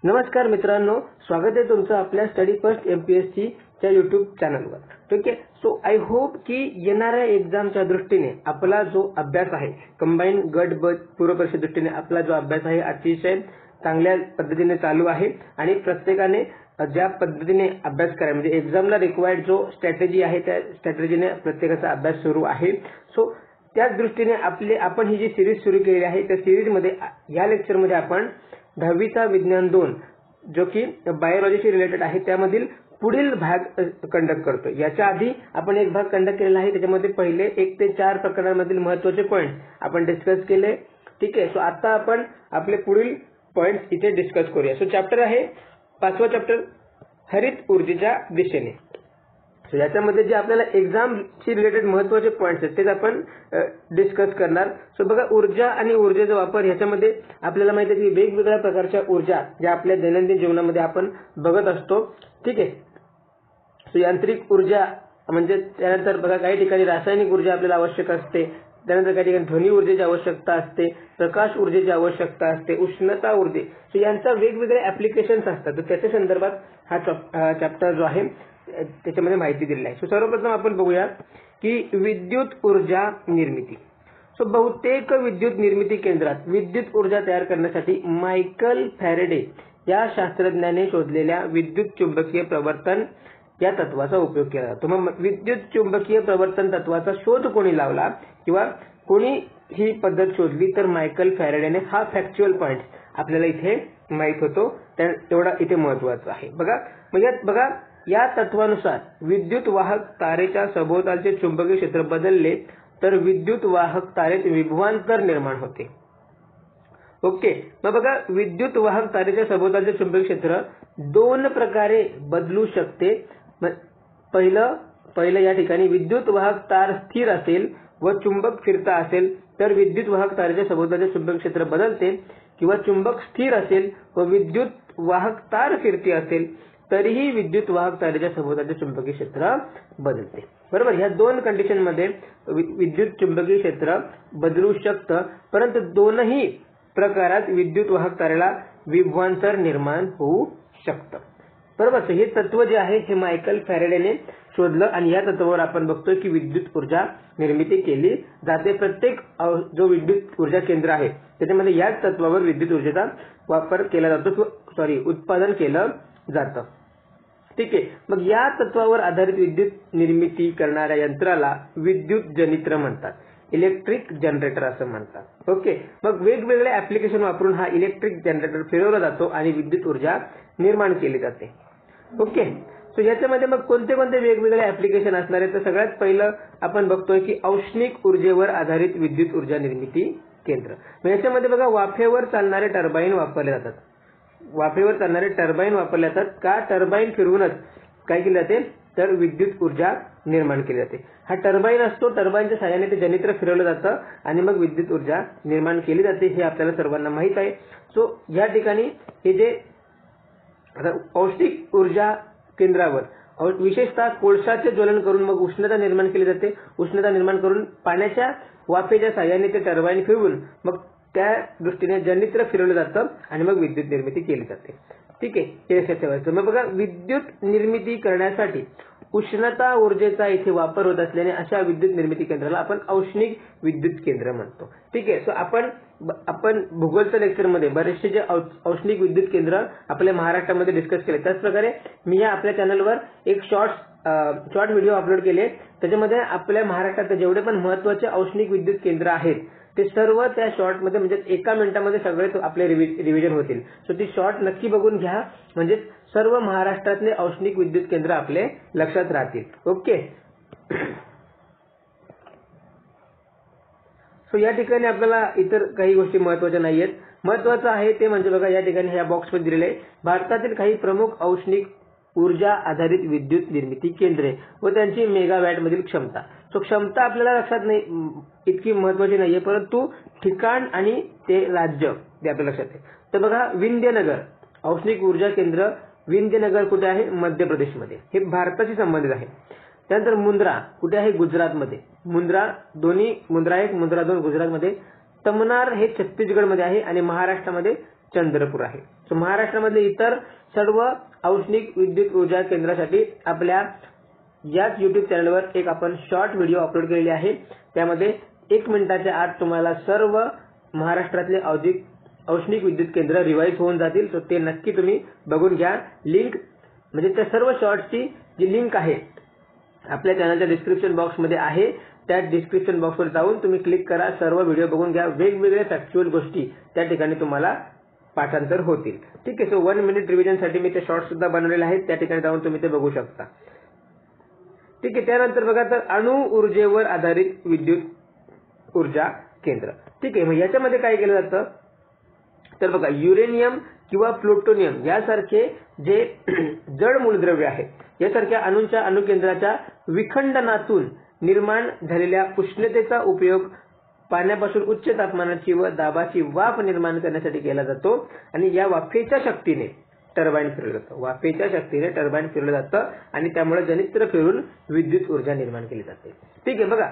नमस्कार मित्रांनो, स्वागत आहे तुमचं आपल्या स्टडी फर्स्ट MPSC च्या YouTube चॅनलवर. ठीक आहे. सो आय होप की येणाऱ्या एक्झामच्या दृष्टीने आपला जो अभ्यास आहे, कंबाईन गट ब पूर्व परीक्षे दृष्टीने आपला जो अभ्यास आहे अतिशय चांगल्या पद्धतीने चालू आहे आणि प्रत्येकाने ज्या पद्धतीने अभ्यास करायचा म्हणजे एक्झामला रिक्वायर्ड जो स्ट्रॅटेजी आहे त्या स्ट्रॅटेजीने प्रत्येकाचा अभ्यास सुरू आहे. सो त्याच दृष्टीने आपण ही जी सिरीज सुरू केलेली आहे त्या सिरीजमध्ये या लेक्चरमध्ये आपण 10वीचा विज्ञान 2 जो की बायोलॉजीशी रिलेटेड आहे त्यामधील पुढील भाग कंडक्ट करतो. याच्या आधी आपण एक भाग कंडक्ट केलेला आहे, त्याच्यामध्ये पहिले 1 ते 4 प्रकरणांमधील महत्त्वाचे पॉइंट आपण डिस्कस केले. ठीक आहे. सो आता आपण आपले पुढील पॉइंट्स इथे डिस्कस करूया. सो चॅप्टर आहे 5वा चॅप्टर, हरित ऊर्जेच्या दिशेने. सो याच्यामध्ये जे आपल्याला एक्झामशी रिलेटेड महत्त्वाचे पॉइंट्स आहेत तेच आपण डिस्कस करणार. सो बघा, ऊर्जा आणि ऊर्जेचा वापर ह्याच्यामध्ये आपल्याला माहिती आहे की वेगवेगळ्या प्रकारच्या ऊर्जा ज्या आपल्या दैनंदिन जीवनामध्ये आपण बघत असतो. ठीक आहे. सो यांत्रिक ऊर्जा म्हणजे त्यानंतर बघा काही ठिकाणी रासायनिक ऊर्जा आपल्याला आवश्यक असते, त्यानंतर काही ठिकाणी ध्वनी ऊर्जेची आवश्यकता असते, प्रकाश ऊर्जेची आवश्यकता असते, उष्णता ऊर्जे. सो यांचा वेगवेगळे ऍप्लिकेशन्स असतात. तर त्याच्या संदर्भात हा चॅप्टर जो आहे त्याच्यामध्ये माहिती दिलेली आहे. सो सर्वप्रथम आपण बघूया की विद्युत ऊर्जा निर्मिती. सो बहुतेक विद्युत निर्मिती केंद्रात विद्युत ऊर्जा तयार करण्यासाठी मायकल फॅरेडे या शास्त्रज्ञाने शोधलेल्या विद्युत चुंबकीय प्रवर्तन या तत्वाचा उपयोग केला जातो. मग विद्युत चुंबकीय प्रवर्तन तत्वाचा शोध कोणी लावला किंवा कोणी ही पद्धत शोधली तर मायकल फॅरेडेने. हा फॅक्च्युअल पॉइंट आपल्याला इथे माहित होतो, तेवढा इथे महत्वाचा आहे. बघा या तत्वानुसार विद्युत वाहक तारेच्या सभोवतालचे चुंबकीय क्षेत्र बदलले तर विद्युत वाहक तारेत विभवांतर निर्माण होते. ओके. मग बघा, विद्युत वाहक तारेच्या सभोवतालचे चुंबकीय क्षेत्र 2 प्रकारे बदलू शकते. पहिलं या ठिकाणी विद्युत वाहक तार स्थिर असेल व चुंबक फिरता असेल तर विद्युत वाहक तारेच्या सभोवतालचे चुंबकीय क्षेत्र बदलते, किंवा चुंबक स्थिर असेल व विद्युत वाहक तार फिरती असेल तरीही विद्युत वाहक तारेच्या सभोवतालचे चुंबकीय क्षेत्र बदलते. बरोबर. ह्या 2 कंडिशन मध्ये विद्युत चुंबकीय क्षेत्र बदलू शकतं, परंतु दोनही प्रकारात विद्युत वाहक तारेला विभवांतर निर्माण होऊ शकतं. बरोबर. हे तत्व जे आहे हे मायकल फॅरेडेने शोधलं आणि या तत्वावर आपण बघतोय की विद्युत ऊर्जा निर्मिती केली जाते. प्रत्येक जो विद्युत ऊर्जा केंद्र आहे त्याच्यामध्ये याच तत्वावर विद्युत ऊर्जेचा वापर केला जातो, उत्पादन केलं जातं. ठीक आहे. मग या तत्वावर आधारित विद्युत निर्मिती करणाऱ्या यंत्राला विद्युत जनित्र म्हणतात, इलेक्ट्रिक जनरेटर असं म्हणतात. ओके. मग वेगवेगळे ऍप्लिकेशन वापरून हा इलेक्ट्रिक जनरेटर फिरवला जातो आणि विद्युत ऊर्जा निर्माण केली जाते. ओके. सो याच्यामध्ये मग कोणते वेगवेगळे ऍप्लिकेशन असणार आहे तर सगळ्यात पहिलं आपण बघतोय की औष्णिक ऊर्जेवर आधारित विद्युत ऊर्जा निर्मिती केंद्र. याच्यामध्ये बघा वाफेवर चालणारे टर्बाईन वापरले जातात. का? टर्बाईन फिरवूनच काय केले जाते तर विद्युत ऊर्जा निर्माण केली जाते. हा टर्बाईन असतो, टर्बाईनच्या सहाय्याने ते जनित्र फिरवलं जातं आणि मग विद्युत ऊर्जा निर्माण केली जाते, हे आपल्याला सर्वांना माहित आहे. सो या ठिकाणी हे जे औष्णिक ऊर्जा केंद्रावर विशेषतः कोळशाचे ज्वलन करून मग उष्णता निर्माण केली जाते. उष्णता निर्माण करून पाण्याच्या वाफेच्या सहाय्याने ते टर्बाईन फिरवून मग त्या दृष्टीने जनित्र फिरवलं जातं आणि मग विद्युत निर्मिती केली जाते. ठीक आहे. हे लक्षात ठेवायचं. मग बघा, विद्युत निर्मिती करण्यासाठी उष्णता ऊर्जेचा इथे वापर होत असल्याने अशा विद्युत निर्मिती केंद्राला आपण औष्णिक विद्युत केंद्र म्हणतो. ठीक आहे. सो आपण भूगोलच्या लेक्चरमध्ये बरेचसे जे औष्णिक विद्युत केंद्र आपल्या महाराष्ट्रामध्ये डिस्कस केले, त्याचप्रकारे मी या आपल्या चॅनलवर एक शॉर्ट व्हिडिओ अपलोड केले. त्याच्यामध्ये आपल्या महाराष्ट्रात जेवढे पण महत्त्वाचे औष्णिक विद्युत केंद्र आहेत ते सर्व त्या शॉर्टमध्ये म्हणजे 1 मिनिटामध्ये सगळे आपले रिव्हिजन होतील. सो ती शॉर्ट नक्की बघून घ्या, म्हणजे सर्व महाराष्ट्रातले औष्णिक विद्युत केंद्र आपले लक्षात राहतील. ओके. सो या ठिकाणी आपल्याला इतर काही गोष्टी महत्त्वाच्या नाहीयेत. महत्त्वाचं आहे ते म्हणजे बघा या ठिकाणी ह्या बॉक्समध्ये दिलेले आहे भारतातील काही प्रमुख औष्णिक ऊर्जा आधारित विद्युत निर्मिती केंद्रे व त्यांची मेगावॅट मधील क्षमता. सो क्षमता आपल्याला लक्षात नाही, इतकी महत्वाची नाहीये, परंतु ठिकाण आणि ते राज्य ते आपल्या लक्षात आहे. तर बघा, विंध्यनगर औष्णिक ऊर्जा केंद्र, विंध्यनगर कुठे आहे? मध्य प्रदेशमध्ये, हे भारताशी संबंधित आहे. त्यानंतर मुंद्रा कुठे आहे? गुजरातमध्ये. मुंद्रा 1 मुंद्रा 2 गुजरातमध्ये. तमनार हे छत्तीसगडमध्ये आहे आणि महाराष्ट्रामध्ये चंद्रपूर आहे. सो महाराष्ट्रामधले इतर सर्व औष्णिक विद्युत ऊर्जा केंद्रासाठी आपल्या याच युट्यूब चॅनलवर एक आपण शॉर्ट व्हिडिओ अपलोड केलेली आहे. त्यामध्ये 1 मिनिटाच्या आत तुम्हाला सर्व महाराष्ट्रातले औष्णिक विद्युत केंद्र रिवाइज होऊन जातील. सो ते नक्की तुम्ही बघून घ्या. लिंक म्हणजे त्या सर्व शॉर्ट्सची जी लिंक आहे आपल्या चॅनलच्या डिस्क्रिप्शन बॉक्समध्ये आहे. त्या डिस्क्रिप्शन बॉक्सवर जाऊन तुम्ही क्लिक करा, सर्व व्हिडिओ बघून घ्या. वेगवेगळ्या फॅक्च्युअल गोष्टी त्या ठिकाणी तुम्हाला पाठांतर होतील. ठीक आहे. सो 1 मिनिट रिव्हिजनसाठी मी ते शॉर्ट सुद्धा बनवलेले आहेत, त्या ठिकाणी जाऊन तुम्ही ते बघू शकता. ठीक आहे. त्यानंतर बघा तर अणु ऊर्जेवर आधारित विद्युत ऊर्जा केंद्र. ठीक आहे. मग याच्यामध्ये काय केलं जातं तर बघा युरेनियम किंवा प्लुटोनियम यासारखे जे जड मूलद्रव्य आहेत यासारख्या अणूंच्या अणुकेंद्राच्या विखंडनातून निर्माण झालेल्या उष्णतेचा उपयोग पाण्यापासून उच्च तापमानाची व दाबाची वाफ निर्माण करण्यासाठी केला जातो आणि या वाफेच्या शक्तीने टर्बाइन फिरलं जातं. वाफेच्या शक्तीने टर्बाइन फिरलं जातं आणि त्यामुळे जनित्र फिरून विद्युत ऊर्जा निर्माण केली जाते. ठीक आहे. बघा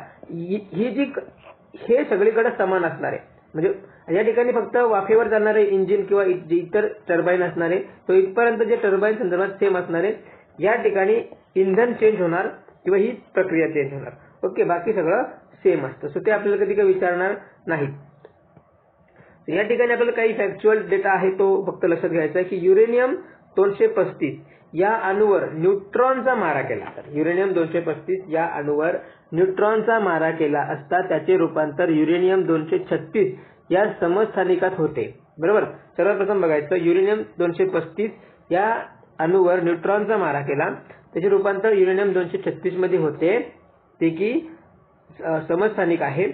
हे सगळीकडे समान असणार आहे. म्हणजे या ठिकाणी फक्त वाफेवर चालणारे इंजिन किंवा जे इतर टर्बाइन असणारे तो इथपर्यंत जे टर्बाइन संदर्भात सेम असणारे, या ठिकाणी इंधन चेंज होणार किंवा ही प्रक्रिया चेंज होणार. ओके. बाकी सगळं सेम असतं. सो ते आपल्याला कधी काही विचारणार नाहीत. या ठिकाणी आपल्याला काही फॅक्च्युअल डेटा आहे तो फक्त लक्षात घ्यायचा आहे की युरेनियम 235 या अणूवर न्यूट्रॉनचा मारा केला. तर युरेनियम 235 या अणूवर न्यूट्रॉनचा मारा केला असता त्याचे रूपांतर युरेनियम 236 या समस्थानिकात होते. बरोबर. सर्वप्रथम बघायचं युरेनियम 235 या अणूवर न्यूट्रॉनचा मारा केला, त्याचे रूपांतर युरेनियम 236 मध्ये होते, ते की समस्थानिक आहे.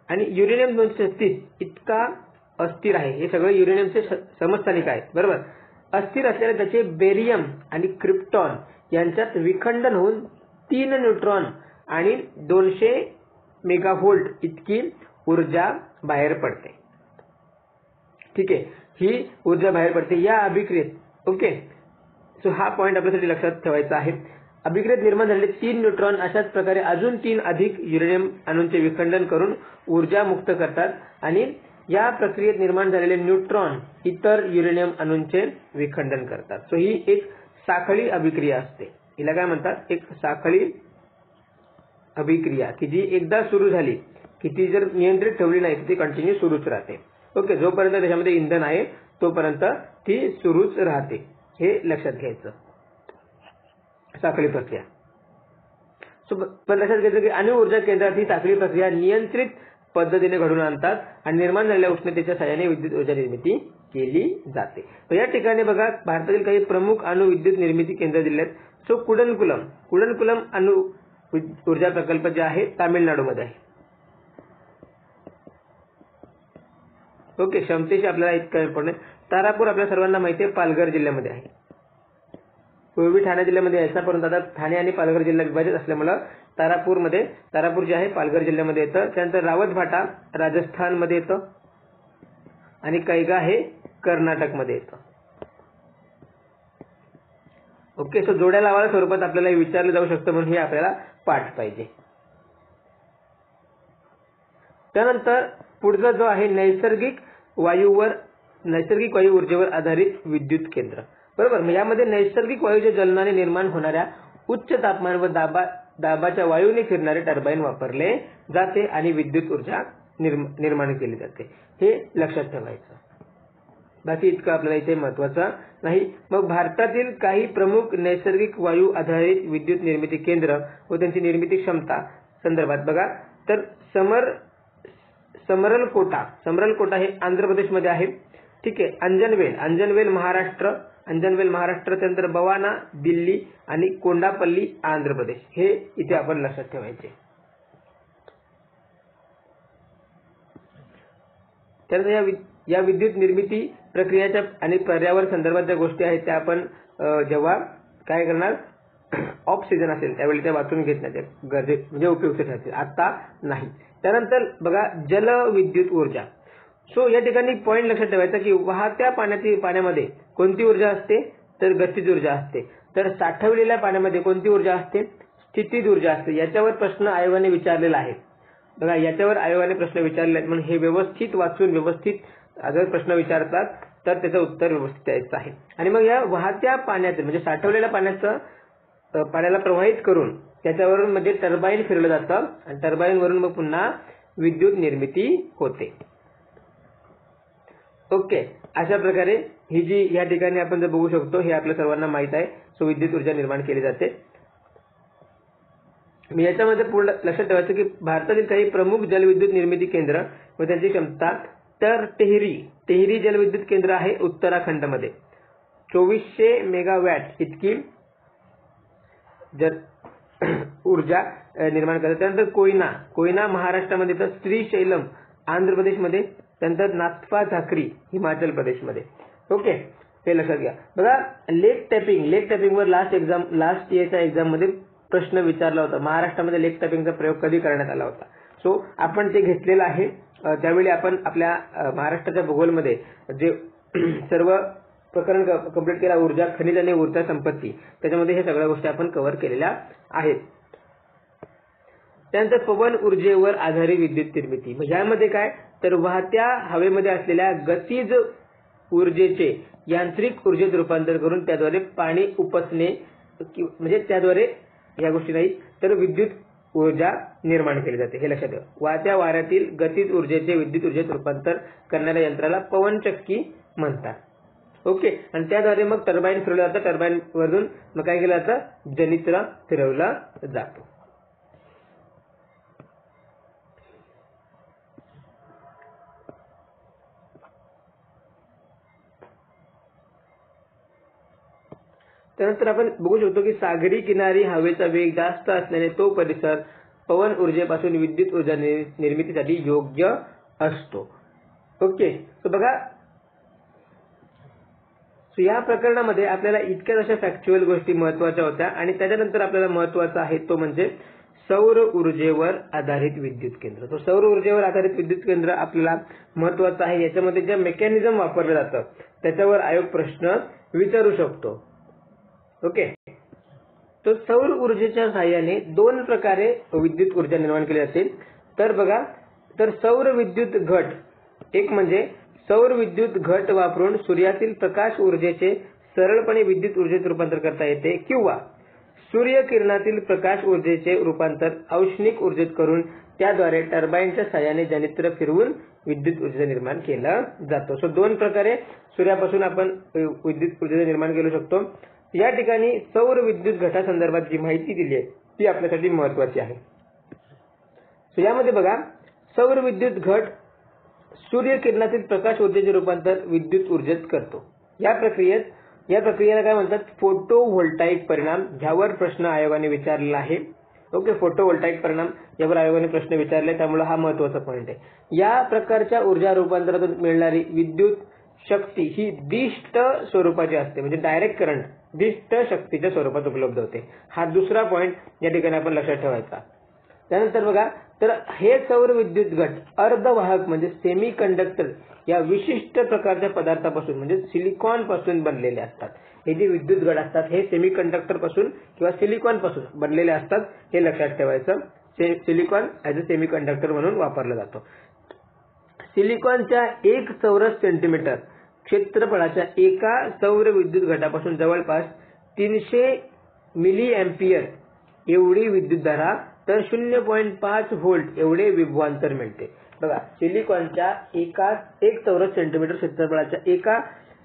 आणि युरेनियम 236 इतका अस्थिर आहे. हे सगळे युरेनियमचे समस्थानिक आहेत. बरोबर. अस्थिर असल्याने त्याचे बेरियम आणि क्रिप्टॉन यांच्यात विखंडन होऊन 3 न्यूट्रॉन आणि 200 मेगाव्होल्ट इतकी ऊर्जा बाहेर पडते. ठीक आहे. ही ऊर्जा बाहेर पडते या अभिक्रियेत. ओके. सो हा पॉइंट आपल्यासाठी लक्षात ठेवायचा आहे. अभिक्रियेत निर्माण झालेले 3 न्यूट्रॉन अशाच प्रकारे अजून 3 अधिक युरेनियम अणूंचे विखंडन करून ऊर्जा मुक्त करतात आणि या प्रक्रियेत निर्माण झालेले न्यूट्रॉन इतर युरेनियम अणूंचे विखंडन करतात. सो ही एक साखळी अभिक्रिया असते. हिला काय म्हणतात? एक साखळी अभिक्रिया की जी एकदा सुरू झाली की ती जर नियंत्रित ठेवली नाही तर ती कंटिन्यू सुरूच राहते. ओके. जोपर्यंत त्याच्यामध्ये इंधन आहे तोपर्यंत ती सुरूच राहते. हे लक्षात घ्यायचं. साखळी प्रक्रिया. सो पण लक्षात घ्यायचं की अणु ऊर्जा केंद्रात ही साखळी प्रक्रिया नियंत्रित पद्धतीने घडून आणतात आणि निर्माण झालेल्या उष्णतेच्या साहाय्याने विद्युत ऊर्जा निर्मिती केली जाते. तर या ठिकाणी बघा भारतातील काही प्रमुख अणु विद्युत निर्मिती केंद्र दिले आहेत. सो कुडनकुलम अणु ऊर्जा प्रकल्प जे आहे तामिळनाडूमध्ये आहे. ओके. क्षमतेशी आपल्याला इतका इम्पॉर्टंट. तारापूर आपल्या सर्वांना माहिती आहे पालघर जिल्ह्यामध्ये आहे. पूर्वी ठाणे जिल्ह्यामध्ये यायचा, परंतु आता ठाणे आणि पालघर जिल्हा विभाजित असल्यामुळे तारापूर जे आहे पालघर जिल्ह्यामध्ये येतं. त्यानंतर रावतभाटा राजस्थानमध्ये येतं आणि कैगा हे कर्नाटकमध्ये येतं. ओके. सो जोड्या लावायला स्वरूपात आपल्याला विचारलं जाऊ शकतं म्हणून हे आपल्याला पाठ पाहिजे. त्यानंतर पुढचा जो आहे नैसर्गिक वायू ऊर्जेवर आधारित विद्युत केंद्र. बरोबर. मग यामध्ये नैसर्गिक वायूच्या ज्वलनाने निर्माण होणाऱ्या उच्च तापमान व दाबाच्या वायूने फिरणारे टर्बाइन वापरले जाते आणि विद्युत ऊर्जा निर्माण केली जाते. हे लक्षात ठेवायचं. बाकी इतकं आपल्याला इथे महत्वाचं नाही. मग भारतातील काही प्रमुख नैसर्गिक वायू आधारित विद्युत निर्मिती केंद्र व त्यांची निर्मिती क्षमता संदर्भात बघा तर समरलकोटा हे आंध्र प्रदेशमध्ये आहे. ठीक आहे. अंजनवेल महाराष्ट्र, त्यानंतर बवाना दिल्ली आणि कोंडापल्ली आंध्र प्रदेश हे इथे आपण लक्षात ठेवायचे. त्यानंतर या विद्युत निर्मिती प्रक्रियाच्या आणि पर्यावरण संदर्भात ज्या गोष्टी आहेत त्या आपण जेव्हा काय करणार ऑफ सीझन असेल त्यावेळी त्या वाचून घेण्यात गरजेचे म्हणजे उपयुक्त ठरतील, आता नाही. त्यानंतर बघा जलविद्युत ऊर्जा. सो या ठिकाणी पॉइंट लक्षात ठेवायचा की वाहत्या पाण्यामध्ये कोणती ऊर्जा असते तर गतिज ऊर्जा असते. तर साठवलेल्या पाण्यामध्ये कोणती ऊर्जा असते? स्थितीज ऊर्जा असते. याच्यावर प्रश्न आयोगाने विचारलेला आहे. बघा याच्यावर आयोगाने प्रश्न विचारले आहेत म्हणून हे व्यवस्थित वाचून व्यवस्थित अगर प्रश्न विचारतात तर त्याचं उत्तर व्यवस्थित द्यायचं आहे. आणि मग या वाहत्या पाण्याचं म्हणजे साठवलेल्या पाण्याला प्रवाहित करून त्याच्यावरून म्हणजे टर्बाईन फिरवलं जातं आणि टर्बाईन वरून मग पुन्हा विद्युत निर्मिती होते. ओके, अशा प्रकारे ही जी या ठिकाणी आपण जर बघू शकतो हे आपल्या सर्वांना माहित आहे. सो विद्युत ऊर्जा निर्माण केली जाते. मी याच्यामध्ये पूर्ण लक्षात ठेवायचं की भारतातील काही प्रमुख जलविद्युत निर्मिती केंद्र व त्यांची क्षमता तर तेहरी जलविद्युत केंद्र आहे उत्तराखंडमध्ये 2400 मेगावॅट इतकी ऊर्जा निर्माण करतात. त्यानंतर कोयना महाराष्ट्रामध्ये, तर श्रीशैलम आंध्र प्रदेशमध्ये, त्यानंतर नाथपा झाकरी हिमाचल प्रदेशमध्ये. ओके, हे लक्षात घ्या. बघा, लेक टॅपिंगवर लास्ट इयरच्या एक्झाम मध्ये प्रश्न विचारला होता. महाराष्ट्रामध्ये लेक टॅपिंगचा प्रयोग कधी करण्यात आला होता. सो आपण ते घेतलेलं आहे. त्यावेळी आपण आपल्या महाराष्ट्राच्या भूगोलमध्ये जे सर्व प्रकरण कंप्लीट केला, ऊर्जा खनिज आणि ऊर्जा संपत्ती, त्याच्यामध्ये हे सगळ्या गोष्टी आपण कव्हर केलेल्या आहेत. त्यानंतर पवन ऊर्जेवर आधारित विद्युत निर्मिती. मग यामध्ये काय, तर वाहत्या हवेमध्ये असलेल्या गतीज ऊर्जेचे यांत्रिक ऊर्जेत रूपांतर करून त्याद्वारे पाणी उपसणे म्हणजे त्याद्वारे या गोष्टी नाही तर विद्युत ऊर्जा निर्माण केली जाते. हे लक्षात ठेवा. वाहत्या वाऱ्यातील गतीज ऊर्जेचे विद्युत ऊर्जेत रूपांतर करणाऱ्या यंत्राला पवनचक्की म्हणतात. ओके, आणि त्याद्वारे मग टर्बाईन फिरवलं जातं. टर्बाईन वरून मग काय केलं जातं, जनित्र फिरवला जातो. त्यानंतर आपण बघू शकतो की सागरी किनारी हवेचा वेग जास्त असल्याने तो परिसर पवन ऊर्जेपासून विद्युत ऊर्जा निर्मितीसाठी योग्य असतो. ओके, तर बघा, या प्रकरणामध्ये आपल्याला इतक्याच अशा फॅक्च्युअल गोष्टी महत्वाच्या होत्या. आणि त्याच्यानंतर आपल्याला महत्वाचा आहे तो म्हणजे सौर ऊर्जेवर आधारित विद्युत केंद्र. तो सौर ऊर्जेवर आधारित विद्युत केंद्र आपल्याला महत्वाचं आहे. याच्यामध्ये जे मेकॅनिझम वापरलं जातं त्याच्यावर आयोग प्रश्न विचारू शकतो. ओके, तो सौर ऊर्जेच्या सहाय्याने दोन प्रकारे विद्युत ऊर्जा निर्माण केली जाते. तर बघा, तर सौर विद्युत घट, एक म्हणजे सौर विद्युत घट वापरून सूर्यातील प्रकाश ऊर्जेचे सरळपणे विद्युत ऊर्जेत रूपांतर करता येते, किंवा सूर्यकिरणातील प्रकाश ऊर्जेचे रूपांतर औष्णिक ऊर्जेत करून त्याद्वारे टर्बाईनच्या सहाय्याने जनित्र फिरवून विद्युत ऊर्जा निर्माण केला जातो. सो दोन प्रकारे सूर्यापासून आपण विद्युत ऊर्जेचे निर्माण करू शकतो. या ठिकाणी सौर विद्युत घटासंदर्भात जी माहिती दिली आहे ती आपल्यासाठी महत्वाची आहे. सो यामध्ये बघा, सौर विद्युत घट सूर्यकिरणातील प्रकाश ऊर्जेचे रूपांतर विद्युत ऊर्जेत करतो. या प्रक्रियेला काय म्हणतात, फोटोव्होल्टाईक परिणाम. ज्यावर प्रश्न आयोगाने विचारलेला आहे. ओके, फोटोव्होल्टाईक परिणाम यावर आयोगाने प्रश्न विचारले, त्यामुळे हा महत्वाचा पॉइंट आहे. या प्रकारच्या ऊर्जा रूपांतरातून मिळणारी विद्युत शक्ती ही दिष्ट स्वरूपाची असते, म्हणजे डायरेक्ट करंट दिष्ट शक्तीच्या स्वरूपात उपलब्ध होते. हा दुसरा पॉइंट या ठिकाणी आपण लक्षात ठेवायचा. त्यानंतर बघा, तर हे सौर विद्युत घट अर्धवाहक म्हणजे सेमी कंडक्टर या विशिष्ट प्रकारच्या पदार्थापासून म्हणजे सिलिकॉन पासून बनलेले असतात. हे जे विद्युत घट असतात हे सेमी कंडक्टर पासून किंवा सिलिकॉन पासून बनलेले असतात. हे लक्षात ठेवायचं. Silicon as a semi conductor म्हणून वापरला जातो. सिलिकॉनच्या 1 चौरस सेंटीमीटर क्षेत्रफळाच्या एका सौर विद्युत घटापासून जवळपास 300 मिली अँपिअर एवढी विद्युतधारा तर 0.5 व्होल्ट एवढे विभवांतर मिळते. बघा, सिलिकॉनच्या 1 चौरस सेंटीमीटर क्षेत्रफळाच्या एका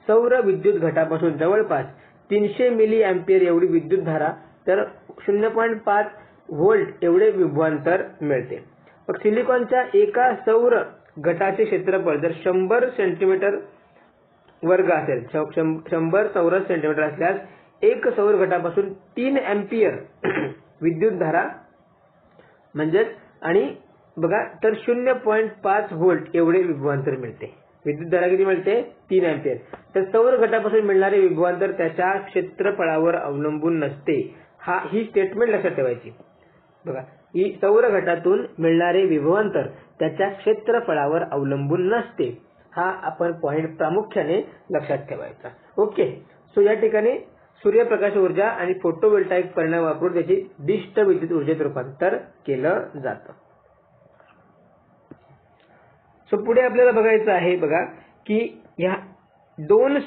सौर विद्युत घटापासून जवळपास 300 मिली अँपिअर एवढी विद्युतधारा तर 0.5 व्होल्ट एवढे विभवांतर मिळते. मग सिलिकॉनच्या एका सौर घटाचे क्षेत्रफळ जर 100 सेंटीमीटर वर्ग असेल, 100 चौरस सेंटीमीटर असल्यास एक सौर घटापासून 3 अँपिअर विद्युतधारा म्हणजेच आणि बघा तर 0.5 व्होल्ट एवढे विभवांतर मिळते. विद्युतधारा किती मिळते, 3 अँपिअर. तर सौर घटापासून मिळणारे विभवांतर त्याच्या क्षेत्रफळावर अवलंबून नसते. ही स्टेटमेंट लक्षात ठेवायची. बघा, ही सौर घटातून मिळणारे विभवांतर त्याच्या क्षेत्रफळावर अवलंबून नसते. हा आपण पॉइंट प्रामुख्याने लक्षात ठेवायचा. ओके, सो या ठिकाणी सूर्यप्रकाश ऊर्जा आणि फोटोव्होल्टाईक परिणाम वापरून त्याची दिष्ट विद्युत ऊर्जेत रूपांतर केलं जातं. सो पुढे आपल्याला बघायचं आहे बघा की या दोन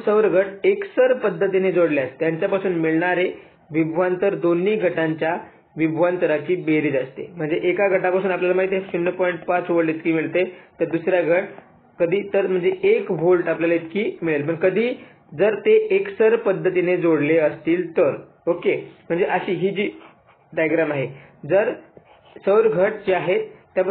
सौर घट एकसर पद्धतीने जोडल्यास त्यांच्यापासून मिळणारे विभवांतर दोन्ही गटांच्या विभवांतराची बेरीज असते. म्हणजे एका गटापासून आपल्याला माहिती आहे 0.5 व्होल्ट इतकी मिळते, तर दुसरा गट कधी तर म्हणजे 1 व्होल्ट आपल्याला इतकी मिळेल. पण कधी जर ते एकसर पद्धतीने जोडले असतील तर. ओके, म्हणजे अशी ही जी डायग्राम आहे, जर सौर घट जे आहेत त्या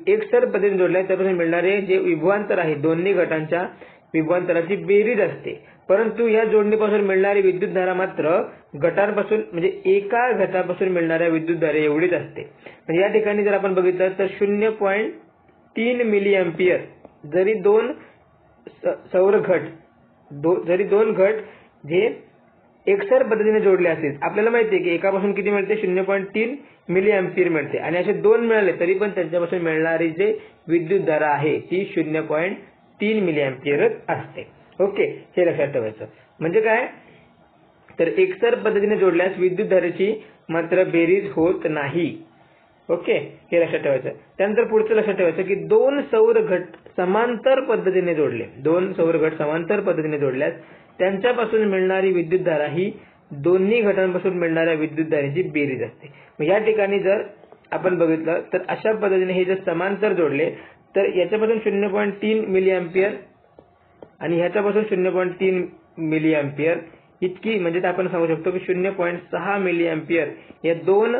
एकसर पद्धतीने जोडल्या त्यापासून मिळणारे जे विभवांतर आहे दोन्ही गटांच्या विभवांतराची बेरीज असते. परंतु या जोडणीपासून मिळणारी विद्युतधारा मात्र गटांपासून म्हणजे एका घटापासून मिळणाऱ्या विद्युतधारे एवढीच असते. म्हणजे या ठिकाणी जर आपण बघितलं तर 0.3 मिली अँपिअर जरी दोन घट जे एकसर पद्धतीने जोडले असतील, आपल्याला माहिती आहे की एकापासून किती मिळते 0.3 मिली अँपिअर मिळते, आणि असे दोन मिळाले तरी पण त्यांच्यापासून मिळणारी जे विद्युतधारा आहे ती 0.3 मिली अँपिअरच असते. ओके, हे लक्षात ठेवायचं. म्हणजे काय तर एकसर पद्धतीने जोडल्यास विद्युतधारेची मात्र बेरीज होत नाही. ओके, हे लक्षात ठेवायचं. त्यानंतर पुढचं लक्षात ठेवायचं की दोन सौर घट समांतर पद्धतीने जोडल्यास त्यांच्यापासून मिळणारी विद्युतधारा ही दोन्ही घटांपासून मिळणाऱ्या विद्युतधारेची बेरीज असते. मग या ठिकाणी जर आपण बघितलं तर अशा पद्धतीने हे जर समांतर जोडले तर याच्यापासून 0.3 मिली अँपिअर आणि ह्याच्यापासून 0.3 मिली अँपिअर इतकी, म्हणजे आपण सांगू शकतो की 0.6 मिली अँपिअर या दोन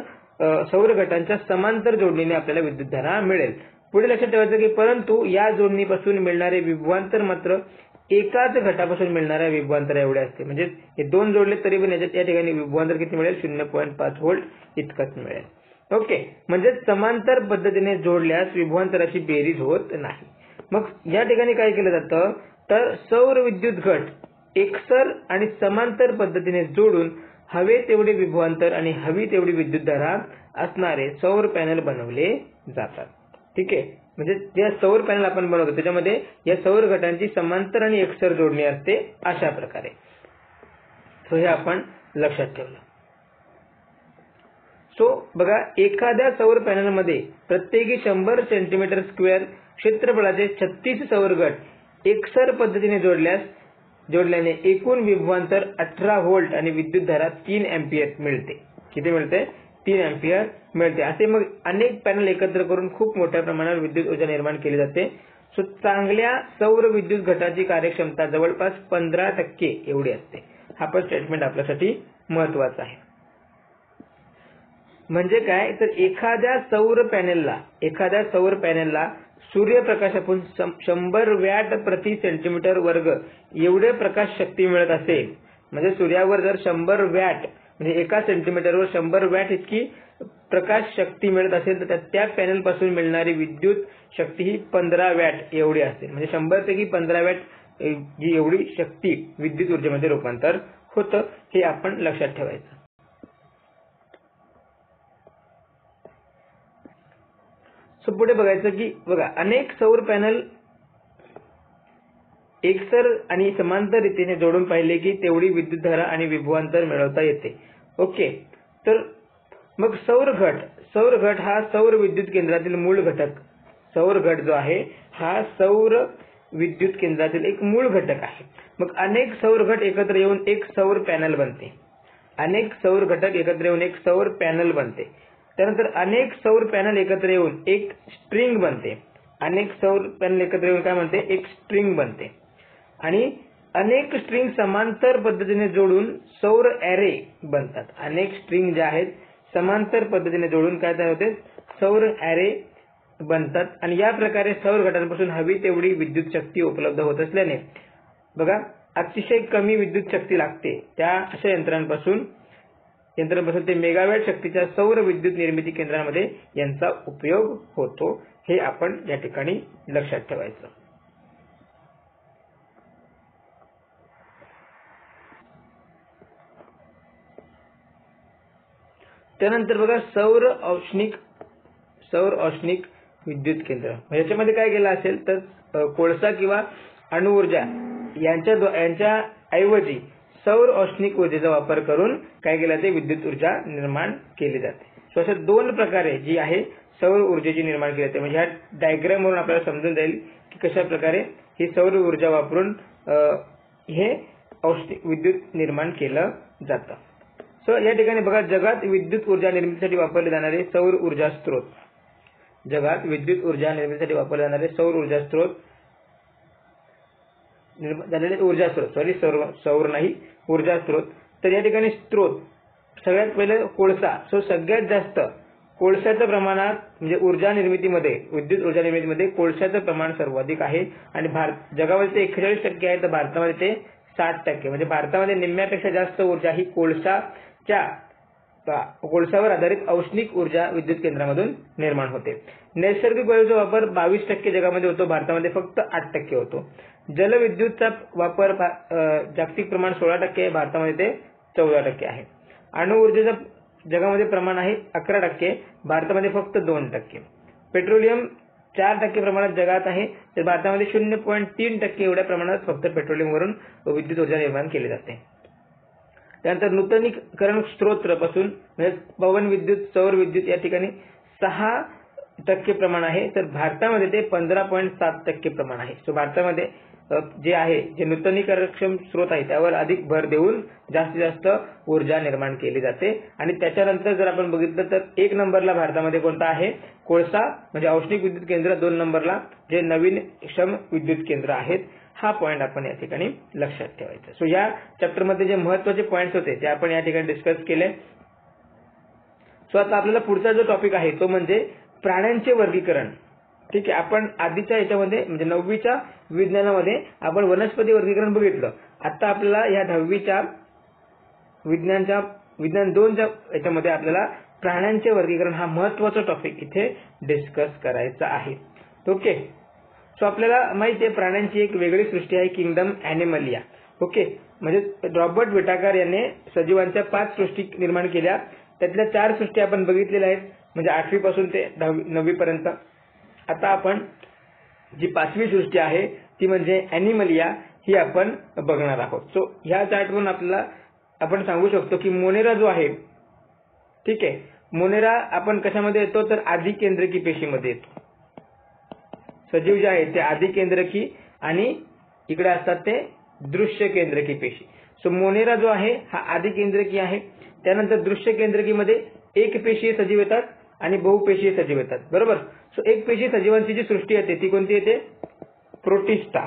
सौर घटांच्या समांतर जोडणीने आपल्याला विद्युतधारा मिळेल. पुढे लक्षात ठेवायचं की परंतु या जोडणीपासून मिळणारे विभवांतर मात्र एकाच घटापासून मिळणाऱ्या विभवांतर एवढे असते. म्हणजे हे दोन जोडले तरी पण या ठिकाणी विभवांतर किती मिळेल 0.5 व्होल्ट इतकंच मिळेल. ओके, म्हणजे समांतर पद्धतीने जोडल्यास विभवांतराची बेरीज होत नाही. मग या ठिकाणी काय केलं जातं तर सौर विद्युत घट एकसर आणि समांतर पद्धतीने जोडून हवे तेवढे विभवांतर आणि हवी तेवढी विद्युतधारा असणारे सौर पॅनल बनवले जातात. ठीक आहे, म्हणजे जे सौर पॅनल आपण बनवतो त्याच्यामध्ये या सौर घटांची समांतर आणि एकसर जोडणी असते अशा प्रकारे. सो हे आपण लक्षात ठेवलं. सो बघा, एखाद्या सौर पॅनलमध्ये प्रत्येकी 100 सेंटीमीटर स्क्वेअर क्षेत्रफळाचे 36 सौर गट एकसर पद्धतीने जोडल्याने एकूण विभवांतर 18 व्होल्ट आणि विद्युतधारा 3 अँपिअर मिळते. किती मिळते 3 अँपिअर मिळते. असे मग अनेक पॅनल एकत्र करून खूप मोठ्या प्रमाणावर विद्युत ऊर्जा निर्माण केली जाते. सो चांगल्या सौर विद्युत घटाची कार्यक्षमता जवळपास 15% एवढी असते. हा पण स्टेटमेंट आपल्यासाठी महत्वाचा आहे. म्हणजे काय तर एखाद्या सौर पॅनेलला सूर्यप्रकाशातून 100 वॅट प्रति सेंटीमीटर वर्ग एवढे प्रकाश शक्ती मिळत असेल, म्हणजे सूर्यावर जर 100 वॅट म्हणजे एका सेंटीमीटरवर 100 वॅट इतकी प्रकाश शक्ती मिळत असेल तर त्या पॅनल पासून मिळणारी विद्युत शक्ती ही 15 वॅट एवढी असेल. म्हणजे 100 पैकी 15 वॅट जी एवढी शक्ती विद्युत ऊर्जेमध्ये रूपांतर होतं, हे आपण लक्षात ठेवायचं. सो पुढे बघायचं की बघा, अनेक सौर पॅनल एकसर आणि समांतर रीतीने जोडून पाहिले की तेवढी विद्युतधारा आणि विभवांतर मिळवता येते. ओके, तर मग सौर घट हा सौर विद्युत केंद्रातील मूळ घटक. सौर घट जो आहे हा सौर विद्युत केंद्रातील एक मूळ घटक आहे. मग अनेक सौर घट एकत्र येऊन एक सौर पॅनल बनते. त्यानंतर अनेक सौर पॅनल एकत्र येऊन एक स्ट्रिंग बनते. एक स्ट्रिंग बनते आणि अनेक स्ट्रिंग समांतर पद्धतीने जोडून सौर ॲरे बनतात. अनेक स्ट्रिंग ज्या आहेत समांतर पद्धतीने जोडून काय तयार होते सौर ॲरे बनतात. आणि या प्रकारे सौर घटांपासून हवी तेवढी विद्युत शक्ती उपलब्ध होत असल्याने बघा अतिशय कमी विद्युत शक्ती लागते त्या अशा यंत्रांपासून ते मेगावॅट शक्तीच्या सौर विद्युत निर्मिती केंद्रांमध्ये यांचा उपयोग होतो. हे आपण या ठिकाणी लक्षात ठेवायचं. त्यानंतर बघा सौर औष्णिक विद्युत केंद्र. याच्यामध्ये काय केलं असेल तर कोळसा किंवा अणुऊर्जा यांच्या ऐवजी सौर औष्णिक ऊर्जेचा वापर करून काय केलं जाते विद्युत ऊर्जा निर्माण केली जाते. सो अशा दोन प्रकारे जी आहे सौर ऊर्जेची निर्माण केली जाते. म्हणजे ह्या डायग्राम वरून आपल्याला समजून जाईल की कशा प्रकारे ही सौर ऊर्जा वापरून हे औष्णिक विद्युत निर्माण केलं जातं. सो या ठिकाणी बघा, जगात विद्युत ऊर्जा निर्मितीसाठी वापरले जाणारे सौर ऊर्जा स्त्रोत, जगात विद्युत ऊर्जा निर्मितीसाठी वापरले जाणारे सौर ऊर्जा स्त्रोत सौर नाही ऊर्जा स्त्रोत. तर या ठिकाणी स्त्रोत सगळ्यात पहिले कोळसा. सो सगळ्यात जास्त कोळशाच्या प्रमाणात म्हणजे ऊर्जा निर्मितीमध्ये, विद्युत ऊर्जा निर्मितीमध्ये कोळशाचं प्रमाण सर्वाधिक आहे आणि जगामध्ये ते 41% आहे, तर भारतामध्ये ते 60%. म्हणजे भारतामध्ये निम्म्यापेक्षा जास्त ऊर्जा ही कोळशावर आधारित औष्णिक ऊर्जा विद्युत केंद्रामधून निर्माण होते. नैसर्गिक वायूचा वापर 22% जगामध्ये होतो, भारतामध्ये फक्त 8% होतो. जलविद्युतचा वापर जागतिक प्रमाण 16% आहे, भारतामध्ये ते 14% आहे. अणुऊर्जेचं जगामध्ये प्रमाण आहे 11%, भारतामध्ये फक्त 2%. पेट्रोलियम 4% प्रमाणात जगात आहे, तर भारतामध्ये 0.3% एवढ्या प्रमाणात फक्त पेट्रोलियमवरून विद्युत ऊर्जा निर्माण केली जाते. त्यानंतर नूतनीकरण स्त्रोतापासून म्हणजे पवन विद्युत, सौर विद्युत या ठिकाणी 6% प्रमाण आहे, तर भारतामध्ये ते 15.7% प्रमाण आहे. सो भारतामध्ये जे आहे, जे नूतनीकरणक्षम स्त्रोत आहे त्यावर अधिक भर देऊन जास्तीत जास्त ऊर्जा निर्माण केली जाते. आणि त्याच्यानंतर जर आपण बघितलं तर 1 नंबरला भारतामध्ये कोणता आहे, कोळसा म्हणजे औष्णिक विद्युत केंद्र, 2 नंबरला जे नवीनक्षम विद्युत केंद्र आहेत. हा पॉइंट आपण या ठिकाणी लक्षात ठेवायचा. सो या चॅप्टर मध्ये जे महत्त्वाचे पॉइंट्स होते ते आपण या ठिकाणी डिस्कस केले. सो आता आपल्याला पुढचा जो टॉपिक आहे तो म्हणजे प्राण्यांचे वर्गीकरण. ठीक आहे, आपण आधीच्या याच्यामध्ये म्हणजे 9वीच्या विज्ञानामध्ये आपण वनस्पती वर्गीकरण बघितलं. आता आपल्याला या 10वीच्या विज्ञान 2च्या याच्यामध्ये आपल्याला प्राण्यांचे वर्गीकरण हा महत्त्वाचा टॉपिक इथे डिस्कस करायचा आहे. ओके, सो आपल्याला माहिती आहे प्राण्यांची एक वेगळी सृष्टी आहे, किंगडम ॲनिमलिया. ओके, म्हणजे रॉबर्ट विटाकर यांनी सजीवांच्या 5 सृष्टी निर्माण केल्या. त्यातल्या 4 सृष्टी आपण बघितलेल्या आहेत, म्हणजे 8वी पासून ते 9वी पर्यंत. आता आपण जी 5वी सृष्टी आहे ती म्हणजे ॲनिमलिया ही आपण बघणार आहोत. सो ह्या चार्टवरून आपल्याला आपण सांगू शकतो की मोनेरा जो आहे, ठीक आहे, मोनेरा आपण कशामध्ये येतो तर आदिकेंद्रकी पेशीमध्ये येतो. सजीव जे आहे ते आदिकेंद्रकी आणि इकडे असतात ते दृश्य केंद्रकी पेशी. सो मोनेरा जो आहे हा आदिकेंद्रकी आहे. त्यानंतर दृश्य केंद्रकीमध्ये एक पेशीय सजीव येतात आणि बहुपेशीय सजीव येतात, बरोबर. सो एक पेशीय सजीवांची जी सृष्टी येते ती कोणती येते, प्रोटिस्टा.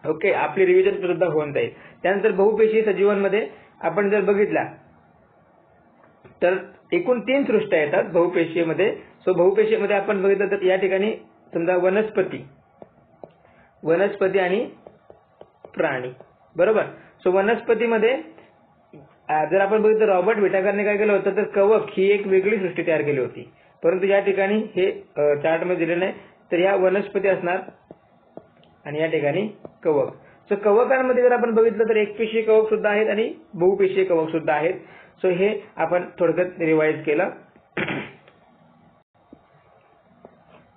ओके, आपली रिव्हिजन सुद्धा होऊन जाईल. त्यानंतर बहुपेशीय सजीवांमध्ये आपण जर बघितला तर एकूण 3 सृष्ट्या येतात बहुपेशीयमध्ये. सो बहुपेशीयमध्ये आपण बघितलं तर या ठिकाणी समजा वनस्पती आणि प्राणी, बरोबर. सो वनस्पतीमध्ये जर आपण बघितलं रॉबर्ट विटाकरने काय केलं होतं तर कवक ही एक वेगळी सृष्टी तयार केली होती, परंतु या ठिकाणी हे चार्ट मध्ये दिले नाही. तर या वनस्पती असणार आणि या ठिकाणी कवक. सो कवकांमध्ये जर आपण बघितलं तर एकपेशीय कवक सुद्धा आहेत आणि बहुपेशीय कवक सुद्धा आहेत. सो हे आपण थोडक्यात रिवाइज केलं.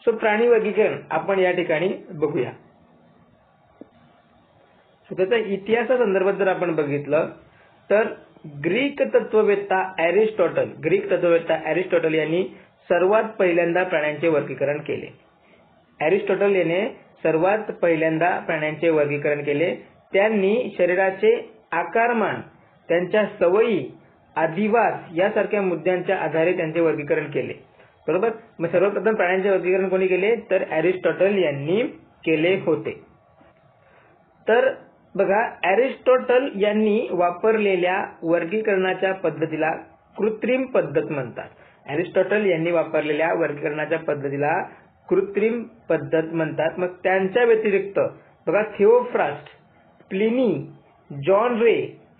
सो प्राणी वर्गीकरण आपण या ठिकाणी बघूया. सो त्याचा इतिहासा संदर्भात जर आपण बघितलं तर ग्रीक तत्ववेत्ता एरिस्टॉटल यांनी सर्वात पहिल्यांदा प्राण्यांचे वर्गीकरण केले. एरिस्टॉटल याने सर्वात पहिल्यांदा प्राण्यांचे वर्गीकरण केले. त्यांनी शरीराचे आकारमान, त्यांच्या सवयी, अधिवास यासारख्या मुद्द्यांच्या आधारे त्यांचे वर्गीकरण केले, बरोबर. मग सर्वप्रथम प्राण्यांचे वर्गीकरण कोणी केले तर एरिस्टॉटल यांनी केले होते. तर बघा, एरिस्टॉटल यांनी वापरलेल्या वर्गीकरणाच्या पद्धतीला कृत्रिम पद्धत म्हणतात. एरिस्टॉटल यांनी वापरलेल्या वर्गीकरणाच्या पद्धतीला कृत्रिम पद्धत म्हणतात. मग त्यांच्या व्यतिरिक्त बघा थिओफ्रास्ट, प्लिनी, जॉन रे,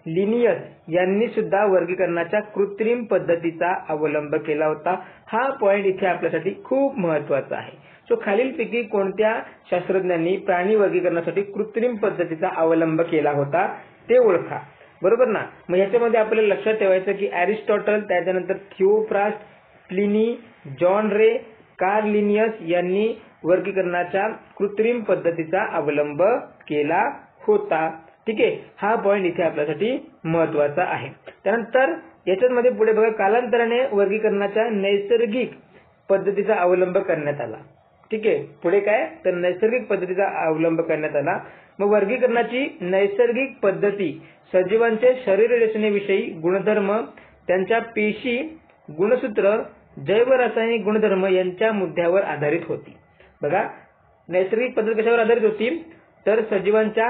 लिनियस यांनी सुद्धा वर्गीकरणाच्या कृत्रिम पद्धतीचा अवलंब केला होता. हा पॉइंट इथे आपल्यासाठी खूप महत्त्वाचा आहे. सो खालीलपैकी कोणत्या शास्त्रज्ञांनी प्राणी वर्गीकरणासाठी कृत्रिम पद्धतीचा अवलंब केला होता ते ओळखा, बरोबर ना. मग याच्यामध्ये आपल्याला लक्षात ठेवायचं की एरिस्टॉटल, त्याच्यानंतर Theophrastus, Pliny, John Ray, Carl Linnaeus यांनी वर्गीकरणाच्या कृत्रिम पद्धतीचा अवलंब केला होता. ठीक आहे, हा पॉइंट इथे आपल्यासाठी महत्त्वाचा आहे. त्यानंतर याच्यामध्ये पुढे बघा, कालांतराने वर्गीकरणाच्या नैसर्गिक पद्धतीचा अवलंब करण्यात आला. ठीक आहे, पुढे काय तर नैसर्गिक पद्धतीचा अवलंब करण्यात आला. मग वर्गीकरणाची नैसर्गिक पद्धती सजीवांचे शरीर रचनेविषयी गुणधर्म, त्यांच्या पेशी, गुणसूत्र, जैव रासायनिक गुणधर्म यांच्या मुद्द्यावर आधारित होती. बघा, नैसर्गिक पद्धत कशावर आधारित होती तर सजीवांच्या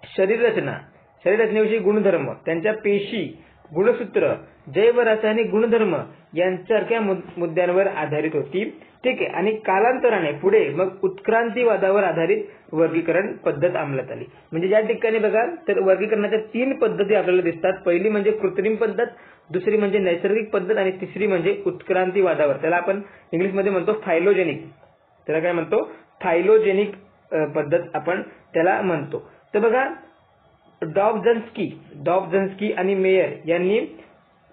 शरीर रचनेविषयी गुणधर्म, त्यांच्या पेशी, गुणसूत्र, जैव रासायनिक गुणधर्म यांसारख्या मुद्द्यांवर आधारित होती. ठीक आहे, आणि कालांतराने पुढे मग उत्क्रांतीवादावर आधारित वर्गीकरण पद्धत अंमलात आली. म्हणजे या ठिकाणी बघा तर वर्गीकरणाच्या 3 पद्धती आपल्याला दिसतात. पहिली म्हणजे कृत्रिम पद्धत, दुसरी म्हणजे नैसर्गिक पद्धत आणि तिसरी म्हणजे उत्क्रांतीवादावर. त्याला आपण इंग्लिशमध्ये म्हणतो फायलोजेनिक. त्याला काय म्हणतो फायलोजेनिक पद्धत आपण त्याला म्हणतो. तर बघा, डॉबझन्स्की आणि मेयर यांनी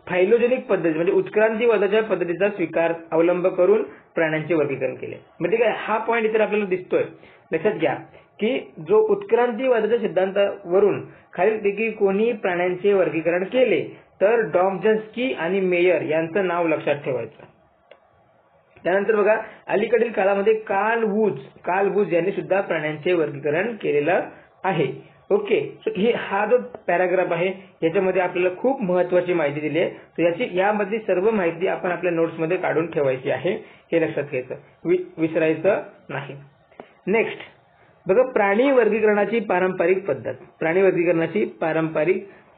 फायलोजेनिक पद्धती म्हणजे उत्क्रांतीवादाच्या पद्धतीचा अवलंब करून प्राण्यांचे वर्गीकरण केले. म्हणजे काय हा पॉईंट इथे आपल्याला दिसतोय. लक्षात घ्या की जो उत्क्रांतीवादाच्या सिद्धांतावरून खालीलपैकी कोणी प्राण्यांचे वर्गीकरण केले तर डॉबझन्स्की आणि मेयर यांचं नाव लक्षात ठेवायचं. त्यानंतर बघा, अलीकडील काळामध्ये कार्ल वूज यांनी सुद्धा प्राण्यांचे वर्गीकरण केलेलं आहे. ओके, सो हा जो पॅराग्राफ आहे याच्यामध्ये आपल्याला खूप महत्वाची माहिती दिली आहे. सो यामधली सर्व माहिती आपण आपल्या नोट्समध्ये काढून ठेवायची आहे, हे लक्षात घ्यायचं, विसरायचं नाही. नेक्स्ट बघा, प्राणी वर्गीकरणाची पारंपरिक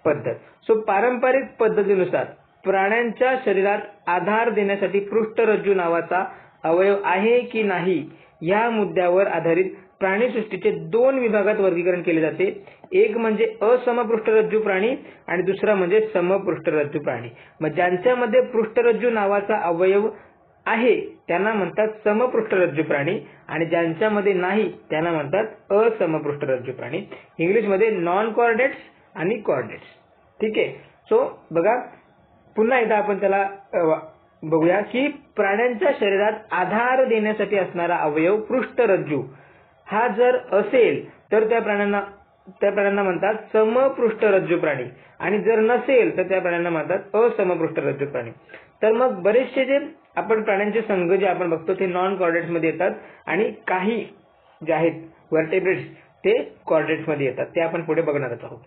पद्धत. सो पारंपरिक पद्धतीनुसार प्राण्यांच्या शरीरात आधार देण्यासाठी पृष्ठरज्जू नावाचा अवयव आहे की नाही या मुद्द्यावर आधारित प्राणीसृष्टीचे 2 विभागात वर्गीकरण केले जाते. एक म्हणजे असमपृष्ठरज्जू प्राणी आणि दुसरा म्हणजे समपृष्ठरज्जू प्राणी. मग ज्यांच्यामध्ये पृष्ठरज्जू नावाचा अवयव आहे त्यांना म्हणतात समपृष्ठरज्जू प्राणी आणि ज्यांच्यामध्ये नाही त्यांना म्हणतात असमपृष्ठरज्जू प्राणी. इंग्लिशमध्ये नॉन कॉर्डेट्स आणि कॉर्डेट्स. ठीक आहे, सो बघा पुन्हा एकदा आपण त्याला बघूया की प्राण्यांच्या शरीरात आधार देण्यासाठी असणारा अवयव पृष्ठरज्जू हा जर असेल तर त्या प्राण्यांना म्हणतात समपृष्ठरज्जू प्राणी आणि जर नसेल तर त्या प्राण्यांना म्हणतात असमपृष्ठरज्जू प्राणी. तर मग बरेचसे जे आपण प्राण्यांचे संघ जे आपण बघतो ते नॉन कॉर्डेट्स मध्ये येतात आणि काही जे आहेत व्हर्टेब्रेट्स ते कॉर्डेट्स मध्ये येतात. ते आपण पुढे बघणार आहोत.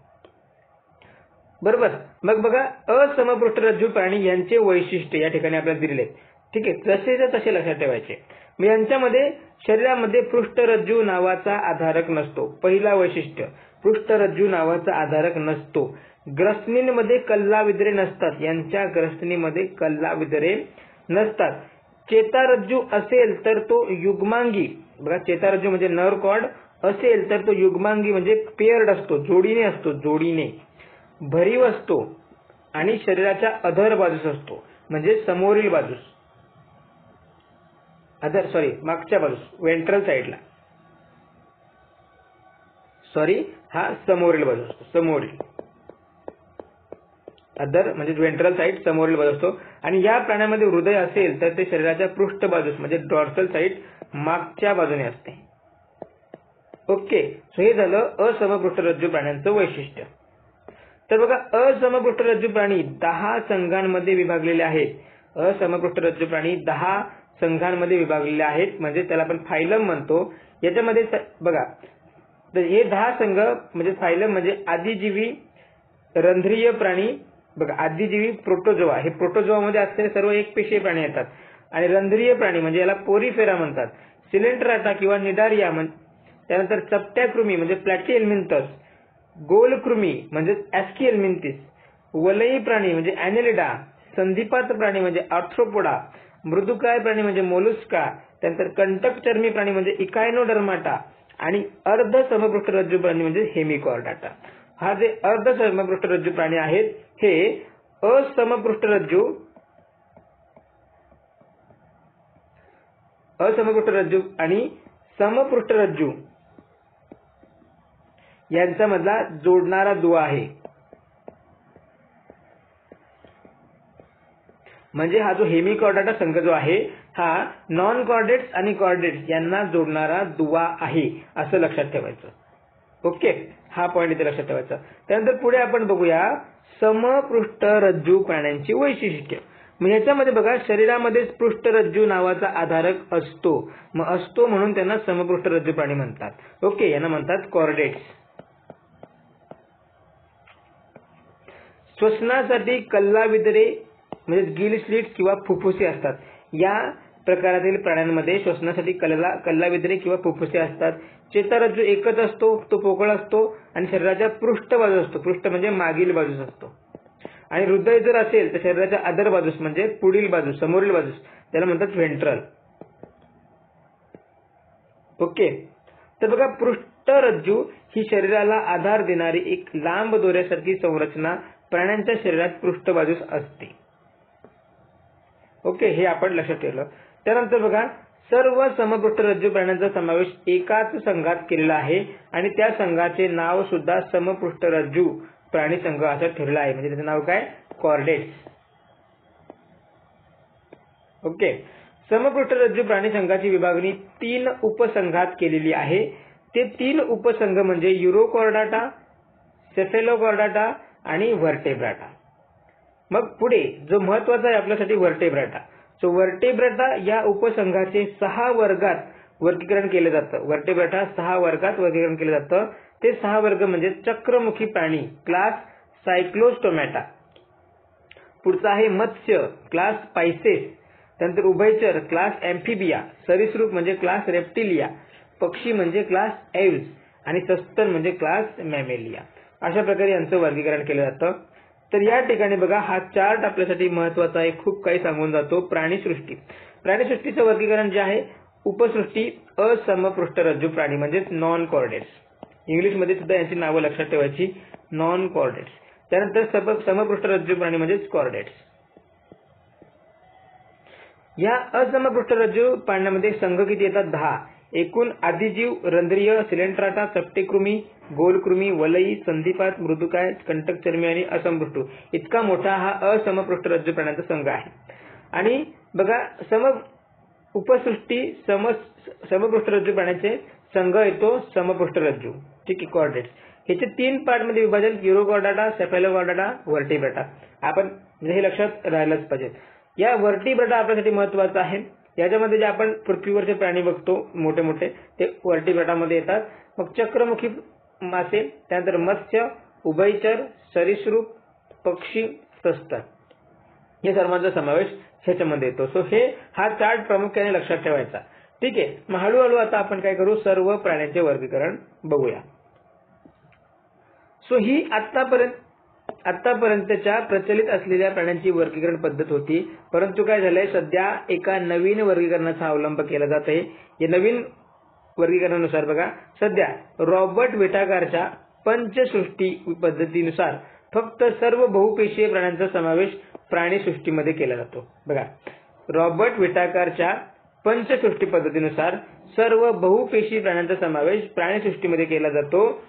बरोबर, मग बघा, असमपृष्ठरज्जू प्राणी यांचे वैशिष्ट्य या ठिकाणी आपल्याला दिलेले आहेत. ठीक आहे, जसेच्या तसे लक्षात ठेवायचे. मग यांच्यामध्ये शरीरामध्ये पृष्ठरज्जू नावाचा आधारक नसतो. पहिला वैशिष्ट्य, पृष्ठरज्जू नावाचा आधारक नसतो. ग्रसनीमध्ये कल्लाविद्रे नसतात. यांच्या ग्रसनीमध्ये कल्लाविद्रे नसतात. चेतारज्जू असेल तर तो युग्मांगी. बघा, चेतारज्जू म्हणजे नर्व कॉर्ड असेल तर तो युग्मांगी म्हणजे पेअर्ड असतो, जोडीने भरीव असतो आणि शरीराच्या अधर बाजूस असतो म्हणजे समोरील बाजूस, मागच्या बाजूस, वेंट्रल साइडला. हा समोरील बाजू असतो. अधर म्हणजे वेंट्रल साइड, समोरील बाजू असतो. आणि या प्राण्यामध्ये हृदय असेल तर ते शरीराच्या पृष्ठ बाजूस म्हणजे डॉर्सल साइड, मागच्या बाजूने असते. ओके, सो हे झालं असमपृष्ठरज्जू प्राण्यांचं वैशिष्ट्य. तर बघा, असमपृष्ठरज्जू प्राणी 10 संघांमध्ये विभागलेले आहेत. असमपृष्ठरज्जू प्राणी 10 संघांमध्ये विभागलेले आहेत म्हणजे त्याला आपण फायलम म्हणतो. याच्यामध्ये बघा, तर हे 10 संघ म्हणजे फायलम म्हणजे आदिजीवी, रंध्रीय प्राणी. बघा, आदिजीवी प्रोटोजोआ, हे प्रोटोजोआमध्ये असलेले सर्व एकपेशीय प्राणी येतात. आणि रंध्रीय प्राणी म्हणजे याला पोरीफेरा म्हणतात. सिलेंट्राटा किंवा निडारिया, त्यानंतर चपट्या कृमी म्हणजे प्लॅटिहेल्मिंथस, गोलकृमी म्हणजे ऍस्किहेल्मिंथिस, वलयी प्राणी म्हणजे ॲनेलिडा, संधिपात्र प्राणी म्हणजे आर्थ्रोपोडा, मृदुकाय प्राणी म्हणजे मोलुस्का, त्यानंतर कंटकचर्मी प्राणी म्हणजे इकायनोडर्माटा आणि अर्ध समपृष्ठरज्जू प्राणी म्हणजे हेमिकॉर्डाटा. हा जे अर्ध समपृष्ठरज्जू प्राणी आहेत हे असमपृष्ठरज्जू आणि समपृष्ठरज्जू यांचा मधला जोडणारा दुवा आहे. म्हणजे हा जो हेमिकॉर्डाटा संघ जो आहे हा नॉन कॉर्डेट्स आणि कॉर्डेट्स यांना जोडणारा दुवा आहे असं लक्षात ठेवायचं. ओके, हा पॉइंट इथे लक्षात ठेवायचा. त्यानंतर पुढे आपण बघूया समपृष्ठरज्जू प्राण्यांची वैशिष्ट्ये. मग याच्यामध्ये बघा शरीरामध्ये पृष्ठरज्जू नावाचा आधारक असतो, मग असतो म्हणून त्यांना समपृष्ठरज्जू प्राणी म्हणतात. ओके, यांना म्हणतात कॉर्डेट्स. श्वसनासाठी कल्लाविद्रे म्हणजे गिल स्लिट्स किंवा फुफ्फुसे असतात. या प्रकारातील प्राण्यांमध्ये श्वसनासाठी कल्लाविद्रे किंवा फुफ्फुसे असतात. चेतारज्जू एकच असतो, तो पोकळ असतो आणि शरीराच्या पृष्ठ बाजूस असतो. पृष्ठ म्हणजे मागील बाजूस असतो. आणि हृदय जर असेल तर शरीराच्या अधर बाजूस म्हणजे पुढील बाजूस, समोरील बाजूस, त्याला म्हणतात व्हेंट्रल. ओके, तर बघा पृष्ठरज्जू ही शरीराला आधार देणारी एक लांब दोऱ्यासारखी संरचना प्राण्यांच्या शरीरात पृष्ठ बाजूस असते. ओके, हे आपण लक्षात ठेवलं. त्यानंतर बघा सर्व समपृष्ठरज्जू प्राण्यांचा समावेश एकाच संघात केलेला आहे आणि त्या संघाचे नाव सुद्धा समपृष्ठरज्जू प्राणी संघ असं ठरलं आहे. म्हणजे त्याचं नाव काय? कॉर्डेट्स. ओके, समपृष्ठरज्जू प्राणी संघाची विभागणी 3 उपसंघात केलेली आहे. ते 3 उपसंघ म्हणजे युरोकॉर्डाटा, सेफेलोकॉर्डाटा आणि व्हर्टेब्राटा. मग पुढे जो महत्वाचा आहे आपल्यासाठी व्हर्टेब्राटा. सो व्हर्टेब्राटा या उपसंघाचे 6 वर्गात वर्गीकरण केले जातं. व्हर्टेब्राटा 6 वर्गात वर्गीकरण केले जातं. ते 6 वर्ग म्हणजे चक्रमुखी प्राणी क्लास सायक्लोस्टोमॅटा, पुढचा आहे मत्स्य क्लास पायसेस, त्यानंतर उभयचर क्लास एम्फिबिया, सरीसृप म्हणजे क्लास रेप्टिलिया, पक्षी म्हणजे क्लास एव्हल्स आणि सस्तन म्हणजे क्लास मॅमेलिया. अशा प्रकारे यांचं वर्गीकरण केलं जातं. तर या ठिकाणी बघा हा चार्ट आपल्यासाठी महत्वाचा आहे, खूप काही सांगून जातो. प्राणीसृष्टी. प्राणीसृष्टीचं वर्गीकरण जे आहे उपसृष्टी असमपृष्ठरज्जू प्राणी म्हणजेच नॉन कॉर्डेट्स. इंग्लिशमध्ये सुद्धा यांची नावं लक्षात ठेवायची, नॉन कॉर्डेट्स. त्यानंतर समपृष्ठरज्जू प्राणी म्हणजेच कॉर्डेट्स. या असमपृष्ठरज्जू प्राण्यांमध्ये संघ किती येतात? 10. एकूण आदिजीव, रंध्रीय, सिलेंट्राटा, चपटेकृमी, गोलकृमी, वलई, संधिपात, मृदुकाय, कंटकचर्मी आणि असमपृष्ठू इतका मोठा हा असमपृष्ठरज्जू प्राण्यांचा संघ आहे. आणि बघा उपसृष्टी समपृष्ठरज्जू प्राण्याचे संघ येतो समपृष्ठरज्जू, ठीक आहे, कॉर्डेट्स. ह्याचे 3 पार्ट मध्ये विभाजन, युरोकॉर्डाटा, सेफेलोकॉर्डाटा, व्हर्टेब्राटा. आपण हे लक्षात राहिलंच पाहिजे. या व्हर्टेब्राटा आपल्यासाठी महत्वाचा आहे. याच्यामध्ये जे आपण पृथ्वीवरचे प्राणी बघतो मोठे मोठे ते व्हर्टेब्राटामध्ये येतात. मग चक्रमुखी मासे, त्यानंतर मत्स्य, उभयचर, सरीसृप, पक्षी, सस्तन हे सर्वांचा समावेश ह्याच्यामध्ये येतो. सो हा चार्ट प्रामुख्याने लक्षात ठेवायचा, ठीक आहे. मग हळूहळू आता आपण काय करू, सर्व प्राण्यांचे वर्गीकरण बघूया. सो ही आतापर्यंतच्या प्रचलित असलेल्या प्राण्यांची वर्गीकरण पद्धत होती. परंतु काय झालंय, सध्या एका नवीन वर्गीकरणाचा अवलंब केला जात आहे. या नवीन वर्गीकरणानुसार बघा सध्या रॉबर्ट विटाकारच्या पंचसृष्टी पद्धतीनुसार फक्त सर्व बहुपेशीय प्राण्यांचा समावेश प्राणीसृष्टीमध्ये केला जातो. बघा रॉबर्ट विटाकारच्या पंचसृष्टी पद्धतीनुसार सर्व बहुपेशी प्राण्यांचा समावेश प्राणीसृष्टीमध्ये केला जातो,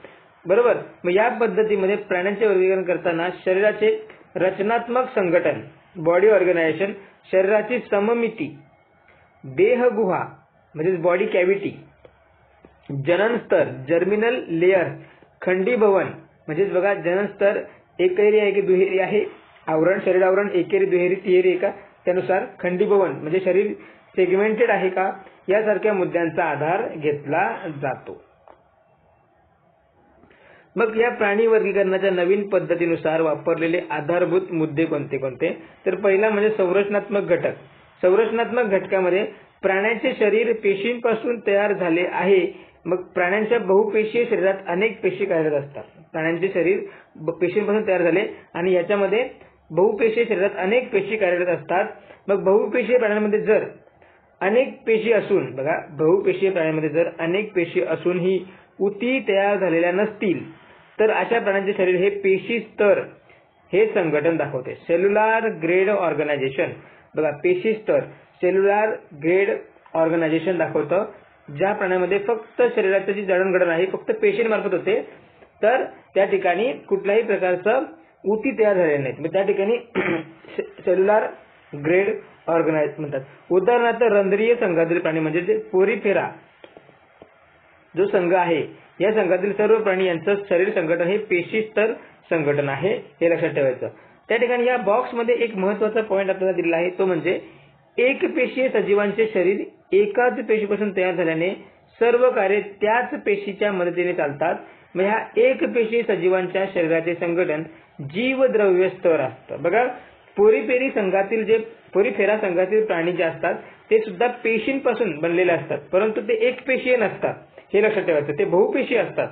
बरोबर. मग या पद्धतीमध्ये प्राण्यांचे वर्गीकरण करताना शरीराचे रचनात्मक संघटन, बॉडी ऑर्गनायझेशन, शरीराची सममिती, देहगुहा म्हणजे बॉडी कॅव्हिटी, जनन स्तर, जर्मिनल लेयर, खंडीभवन म्हणजेच बघा जनन स्तर एकेरी आहे की दुहेरी आहे, आवरण शरीर आवरण एकेरी, दुहेरी, तिहेरी आहे का, त्यानुसार खंडीभवन म्हणजे शरीर सेगमेंटेड आहे का, यासारख्या मुद्द्यांचा आधार घेतला जातो. मग या प्राणी वर्गीकरणाच्या नवीन पद्धतीनुसार वापरलेले आधारभूत मुद्दे कोणते कोणते, तर पहिला म्हणजे संरचनात्मक घटक. संरचनात्मक घटकामध्ये प्राण्याचे शरीर पेशींपासून तयार झाले आहे. मग प्राण्यांच्या बहुपेशीय शरीरात अनेक पेशी कार्यरत असतात. प्राण्यांचे शरीर पेशींपासून तयार झाले आणि याच्यामध्ये बहुपेशीय शरीरात अनेक पेशी कार्यरत असतात. मग बहुपेशीय प्राण्यांमध्ये जर अनेक पेशी असून, बघा बहुपेशीय प्राण्यांमध्ये जर अनेक पेशी असूनही उती तयार झालेल्या नसतील तर अशा प्राण्यांचे शरीर हे पेशी स्तर हे संघटन दाखवते. सेल्युलर ग्रेड ऑर्गनायझेशन, बघा पेशी स्तर सेल्युलर ग्रेड ऑर्गनायझेशन दाखवतं. ज्या प्राण्यामध्ये फक्त शरीराची जी जडणघडण आहे फक्त पेशींमार्फत होते तर त्या ठिकाणी कुठल्याही प्रकारचं उती तयार झालेली नाहीत, मग त्या ठिकाणी सेल्युलर ग्रेड ऑर्गनायझ म्हणतात. उदाहरणार्थ रंध्रीय संघातील प्राणी म्हणजे जे पोरीफेरा जो संघ आहे या संघातील सर्व प्राणी यांचं शरीर संघटन हे पेशी स्तर संघटन आहे, हे लक्षात ठेवायचं. त्या ठिकाणी या बॉक्समध्ये एक महत्त्वाचा पॉईंट आपल्याला दिलेला आहे, तो म्हणजे एकपेशीय सजीवांचे शरीर एकाच पेशीपासून तयार झाल्याने सर्व कार्य त्याच पेशीच्या मदतीने चालतात. मग ह्या एकपेशीय सजीवांच्या शरीराचे संघटन जीवद्रव्य स्तर असतं. बघा, पोरीफेरा संघातील प्राणी जे असतात ते सुद्धा पेशींपासून बनलेले असतात, परंतु ते एकपेशीय नसतात. हे लक्षात ठेवायचं, ते बहुपेशीय असतात.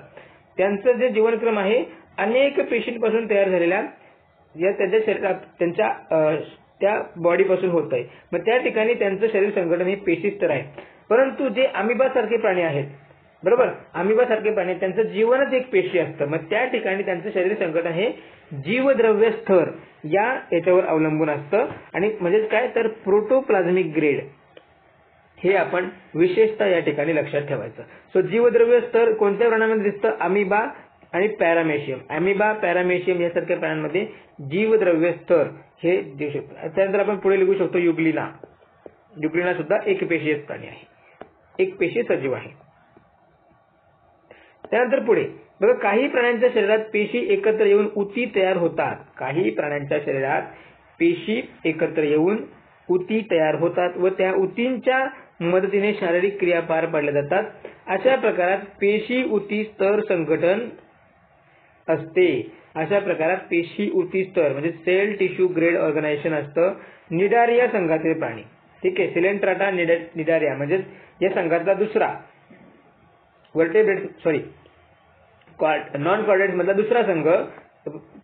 त्यांचं जे जीवनक्रम आहे अनेक पेशींपासून तयार झालेल्या या त्यांच्या शरीरात त्यांच्या त्या बॉडीपासून होत आहे. मग त्या ठिकाणी त्यांचं शरीर संघटन हे पेशी स्तर आहे. परंतु जे अमिबा सारखे प्राणी आहेत, बरोबर, अमिबा सारखे प्राणी त्यांचं जीवनच एक पेशी असतं. मग त्या ठिकाणी त्यांचं शरीर संघटन हे जीवद्रव्य स्तर याच्यावर अवलंबून असतं. आणि म्हणजेच काय तर प्रोटोप्लाझ्मिक ग्रेड हे आपण विशेषतः या ठिकाणी लक्षात ठेवायचं. सो जीवद्रव्य स्तर कोणत्या प्राण्यामध्ये दिसतं? अमिबा आणि पॅरामेशियम. अमिबा, पॅरामेशियम यासारख्या प्राण्यांमध्ये जीवद्रव्य स्तर हे देऊ शकतो. त्यानंतर आपण पुढे लिहू शकतो युग्लिना. युग्लिना सुद्धा एकपेशीय प्राणी आहे, एकपेशीय सजीव आहे. त्यानंतर पुढे बघा, काही प्राण्यांच्या शरीरात पेशी एकत्र येऊन उती तयार होतात. काही प्राण्यांच्या शरीरात पेशी एकत्र येऊन उती तयार होतात व त्या उतींच्या मदतीने शारीरिक क्रिया पार पाडल्या जातात. अशा प्रकारात पेशी उती स्तर संघटन असते. अशा प्रकारात पेशी उती स्तर म्हणजे सेल टिश्यू ग्रेड ऑर्गनायझेशन असतं. निडारिया संघातील प्राणी, ठीक आहे, सिलेंट्राटा निडारिया म्हणजे या संघातला दुसरा नॉन कॉर्डेट्स मधला दुसरा संघ.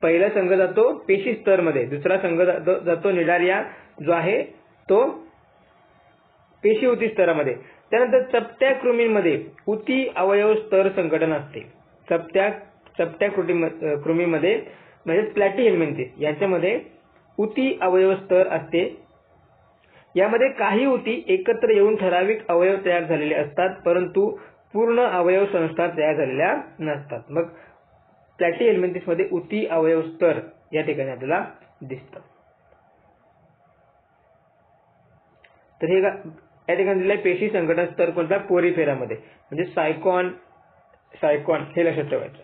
पहिला संघ जातो पेशी स्तर मध्ये, दुसरा संघ जातो निडारिया जो आहे तो पेशी उती स्तरामध्ये. त्यानंतर चपट्या कृमींमध्ये उती अवयव स्तर संघटन असते. चपट्या कृमीमध्ये म्हणजे प्लॅटीहेल्मिन्थिस यांच्यामध्ये उती अवयव स्तर असते. यामध्ये काही उती एकत्र येऊन ठराविक अवयव तयार झालेले असतात, परंतु पूर्ण अवयव संस्था तयार झालेल्या नसतात. मग प्लॅटीहेल्मिन्थिस मध्ये उती अवयव स्तर या ठिकाणी आपल्याला दिसतं. तर हे या ठिकाणी दिलेला पेशी संघटन स्तर कोणता? पोरीफेरामध्ये म्हणजे सायकॉन हे लक्षात ठेवायचं.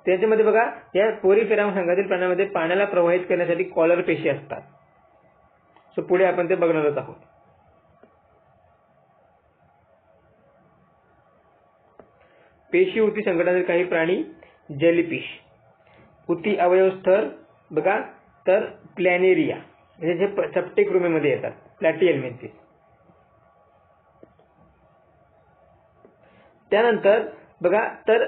त्याच्यामध्ये बघा, या पोरीफेरा संघातील प्राण्यांमध्ये पाण्याला प्रवाहित करण्यासाठी कॉलर पेशी असतात. सो पुढे आपण ते बघणारच आहोत. पेशी उती संघटनातील काही प्राणी जेलीफिश. उती अवयव स्तर बघा तर प्लॅनेरिया म्हणजे जे चपटे कृमीमध्ये येतात, प्लॅटीहेल्मिन्थिस. त्यानंतर बघा तर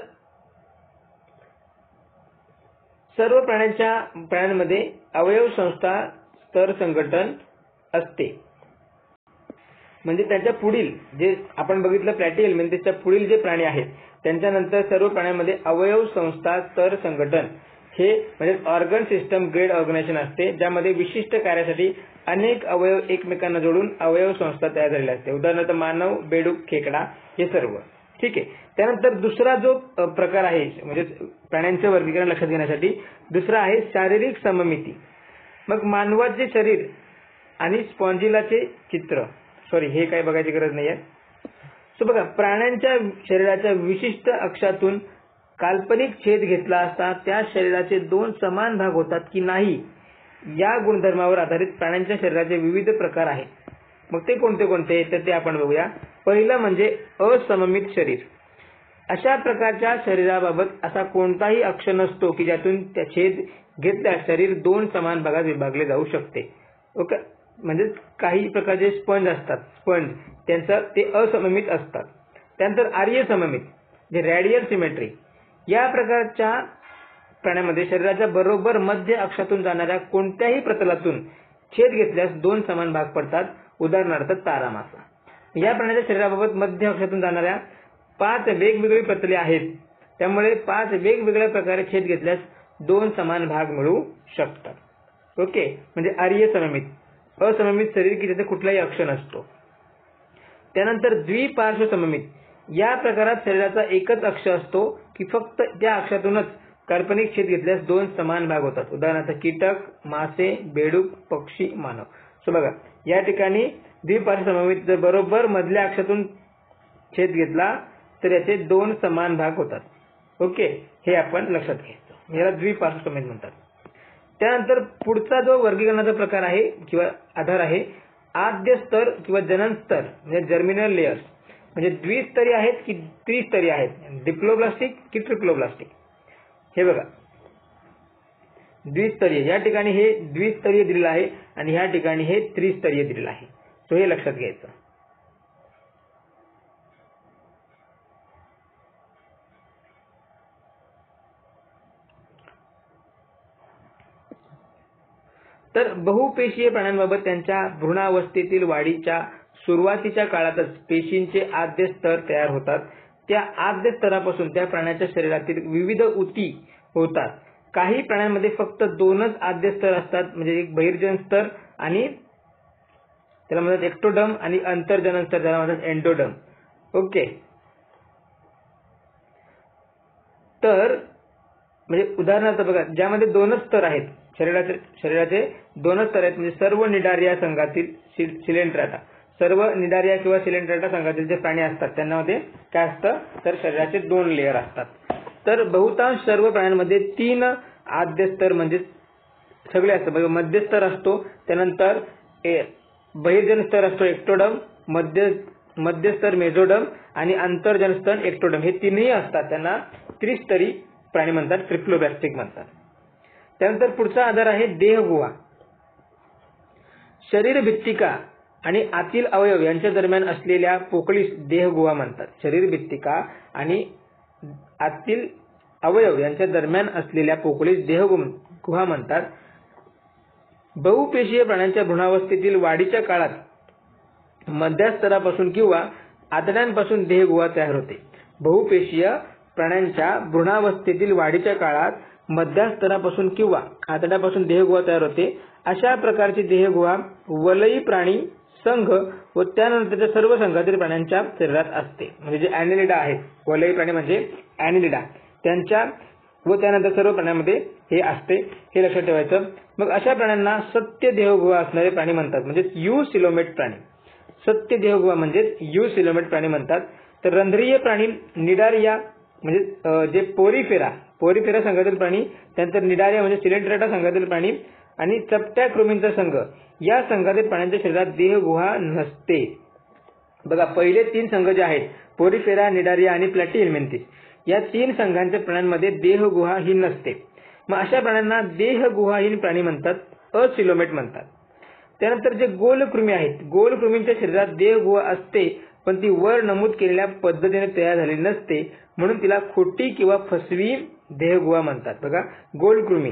सर्व प्राण्यांमध्ये अवयव संस्था स्तर संघटन असते. म्हणजे त्याच्या पुढील जे आपण बघितलं प्लॅटीहेल्मिन्थिसच्या पुढील जे प्राणी आहेत त्यांच्यानंतर सर्व प्राण्यांमध्ये अवयव संस्था स्तर संघटन हे म्हणजे ऑर्गन सिस्टम ग्रेड ऑर्गनायझेशन असते, ज्यामध्ये विशिष्ट कार्यासाठी अनेक अवयव एकमेकांना जोडून अवयव संस्था तयार झालेली असते. उदाहरणार्थ मानव, बेडूक, खेकडा हे सर्व, ठीक आहे. त्यानंतर दुसरा जो प्रकार आहे म्हणजे प्राण्यांचे वर्गीकरण लक्षात घेण्यासाठी दुसरा आहे शारीरिक सममिती. मग मानवाचे शरीर आणि स्पॉन्जिलाचे चित्र, हे काय बघायची गरज नाहीये. सो बघा, प्राण्यांच्या शरीराच्या विशिष्ट अक्षातून काल्पनिक छेद घेतला असता त्या शरीराचे दोन समान भाग होतात की नाही या गुणधर्मावर आधारित प्राण्यांच्या शरीराचे विविध प्रकार आहेत. मग ते कोणते कोणते तर ते आपण बघूया. पहिलं म्हणजे असममित शरीर. अशा प्रकारच्या शरीराबाबत असा कोणताही अक्ष नसतो की ज्यातून त्या छेद घेतल्यास शरीर दोन समान भागात विभागले जाऊ शकते. ओके, म्हणजे काही प्रकारचे स्पंज असतात, त्यांचं ते असममित असतात. त्यानंतर आर्य सममित जे रॅडियल सिमेट्री. या प्रकारच्या प्राण्यामध्ये शरीराच्या बरोबर मध्य अक्षातून जाणाऱ्या कोणत्याही प्रतलातून छेद घेतल्यास दोन समान भाग पडतात. उदाहरणार्थ तारा मासा. या प्राण्याच्या शरीराबाबत मध्य अक्षातून जाणाऱ्या 5 वेगवेगळी प्रतले आहेत, त्यामुळे 5 वेगवेगळ्या प्रकारे छेद घेतल्यास दोन समान भाग मिळू शकतात. ओके, म्हणजे आर्य सममित. असममित शरीर की त्याचा कुठलाही अक्ष नसतो. त्यानंतर द्विपार्श्व सममित. या प्रकारात शरीराचा एकच अक्ष असतो की फक्त त्या अक्षातूनच काल्पनिक छेद घेतल्यास दोन समान भाग होतात. उदाहरणार्थ कीटक, मासे, बेडूक, पक्षी, मानव. सो बघा, या ठिकाणी द्विपार्श्व सममित जर बरोबर मधल्या अक्षातून छेद घेतला तर याचे दोन समान भाग होतात. ओके, हे आपण लक्षात घ्यायचं. याला द्विपार्श्व सममित म्हणतात. त्यानंतर पुढचा जो वर्गीकरणाचा प्रकार आहे किंवा आधार आहे आद्य स्तर किंवा जनन स्तर म्हणजे जर्मिनल लेयर्स, म्हणजे द्विस्तरीय आहेत की त्रिस्तरीय आहेत, डिप्लोब्लास्टिक की ट्रिप्लोब्लास्टिक. हे बघा द्विस्तरीय, या ठिकाणी हे द्विस्तरीय दिलेलं आहे आणि ह्या ठिकाणी हे त्रिस्तरीय दिलेलं आहे. सो हे लक्षात घ्यायचं. तर बहुपेशीय प्राण्यांबाबत त्यांच्या भ्रूणावस्थेतील वाढीच्या सुरुवातीच्या काळातच पेशींचे आद्य स्तर तयार होतात. त्या आद्य स्तरापासून त्या प्राण्याच्या शरीरातील विविध ऊती होतात. काही प्राण्यांमध्ये फक्त 2च आद्य स्तर असतात, म्हणजे एक बहिर्जन स्तर आणि त्याला म्हणतात एक्टोडर्म आणि अंतर्जनन स्तर ज्याला म्हणतात एंडोडर्म. ओके, तर म्हणजे उदाहरणार्थ बघा ज्यामध्ये 2च स्तर आहेत, शरीराचे 2च स्तर आहेत, म्हणजे सर्व निडारिया संघातील सिलेंट्राटा, सर्व निडारिया किंवा सिलेंट्राटा संघातील जे प्राणी असतात त्यांच्यामध्ये काय असतं तर शरीराचे 2 लेयर असतात. तर बहुतांश सर्व प्राण्यांमध्ये 3 आद्य स्तर म्हणजे सगळे असतात. मध्य स्तर असतो, त्यानंतर बहिर्जन स्तर असतो एक्टोडर्म, मध्य स्तर मेझोडर्म आणि अंतर्जन स्तर एक्टोडर्म, हे 3ही असतात. त्यांना त्रिस्तरी प्राणी म्हणतात, ट्रिप्लोब्लास्टिक म्हणतात. त्यानंतर पुढचा आधार आहे देहगुहा. शरीर भित्तिका आणि आतील अवयव यांच्या दरम्यान असलेल्या पोकळीस देहगुहा म्हणतात. शरीर भित्तिका आणि आतील अवयव यांच्या दरम्यान असलेल्या पोकळीस देहगुहा म्हणतात. बहुपेशीय प्राण्यांच्या भ्रूणावस्थेतील वाढीच्या काळात मध्यस्तरापासून किंवा आतड्यांपासून देहगुहा तयार होते. बहुपेशीय प्राण्यांच्या भ्रूणावस्थेतील वाढीच्या काळात मध्यस्तरापासून किंवा आतड्यापासून देहगुहा तयार होते. अशा प्रकारची देहगुहा वलयी प्राणी संघ व त्यानंतरच्या सर्व संघातील प्राण्यांच्या शरीरात असते. म्हणजे जे ॲनिलिडा आहेत, वलयी प्राणी म्हणजे ॲनिलिडा, त्यांच्या व त्यानंतर सर्व प्राण्यांमध्ये हे असते, हे लक्षात ठेवायचं. मग अशा प्राण्यांना सत्य देहगुहा असणारे प्राणी म्हणतात, म्हणजे युसिलोमेट प्राणी. सत्य देहगुहा म्हणजे युसिलोमेट प्राणी म्हणतात. तर रंध्रीय प्राणी निडारिया म्हणजे जे पोरिफेरा संघातील प्राणी, त्यानंतर निडारिया म्हणजे सिलेंट्रेटा संघातील प्राणी आणि चपट्या कृमींचा संघ, या संघातील प्राण्यांच्या शरीरात देहगुहा नसते. बघा पहिले 3 संघ जे आहेत पोरिफेरा, निडारिया आणि प्लॅटिहेल्मिंथिस, या 3 संघांच्या प्राण्यांमध्ये देहगुहा ही नसते. मग अशा प्राण्यांना देहगुहाहीन प्राणी म्हणतात, असिलोमेट म्हणतात. त्यानंतर जे गोलकृमी आहेत, गोलकृमींच्या शरीरात देहगुहा असते पण ती वर नमूद केलेल्या पद्धतीने तयार झालेली नसते, म्हणून तिला खोटी किंवा फसवी देहगुहा म्हणतात. बघा गोलकृमी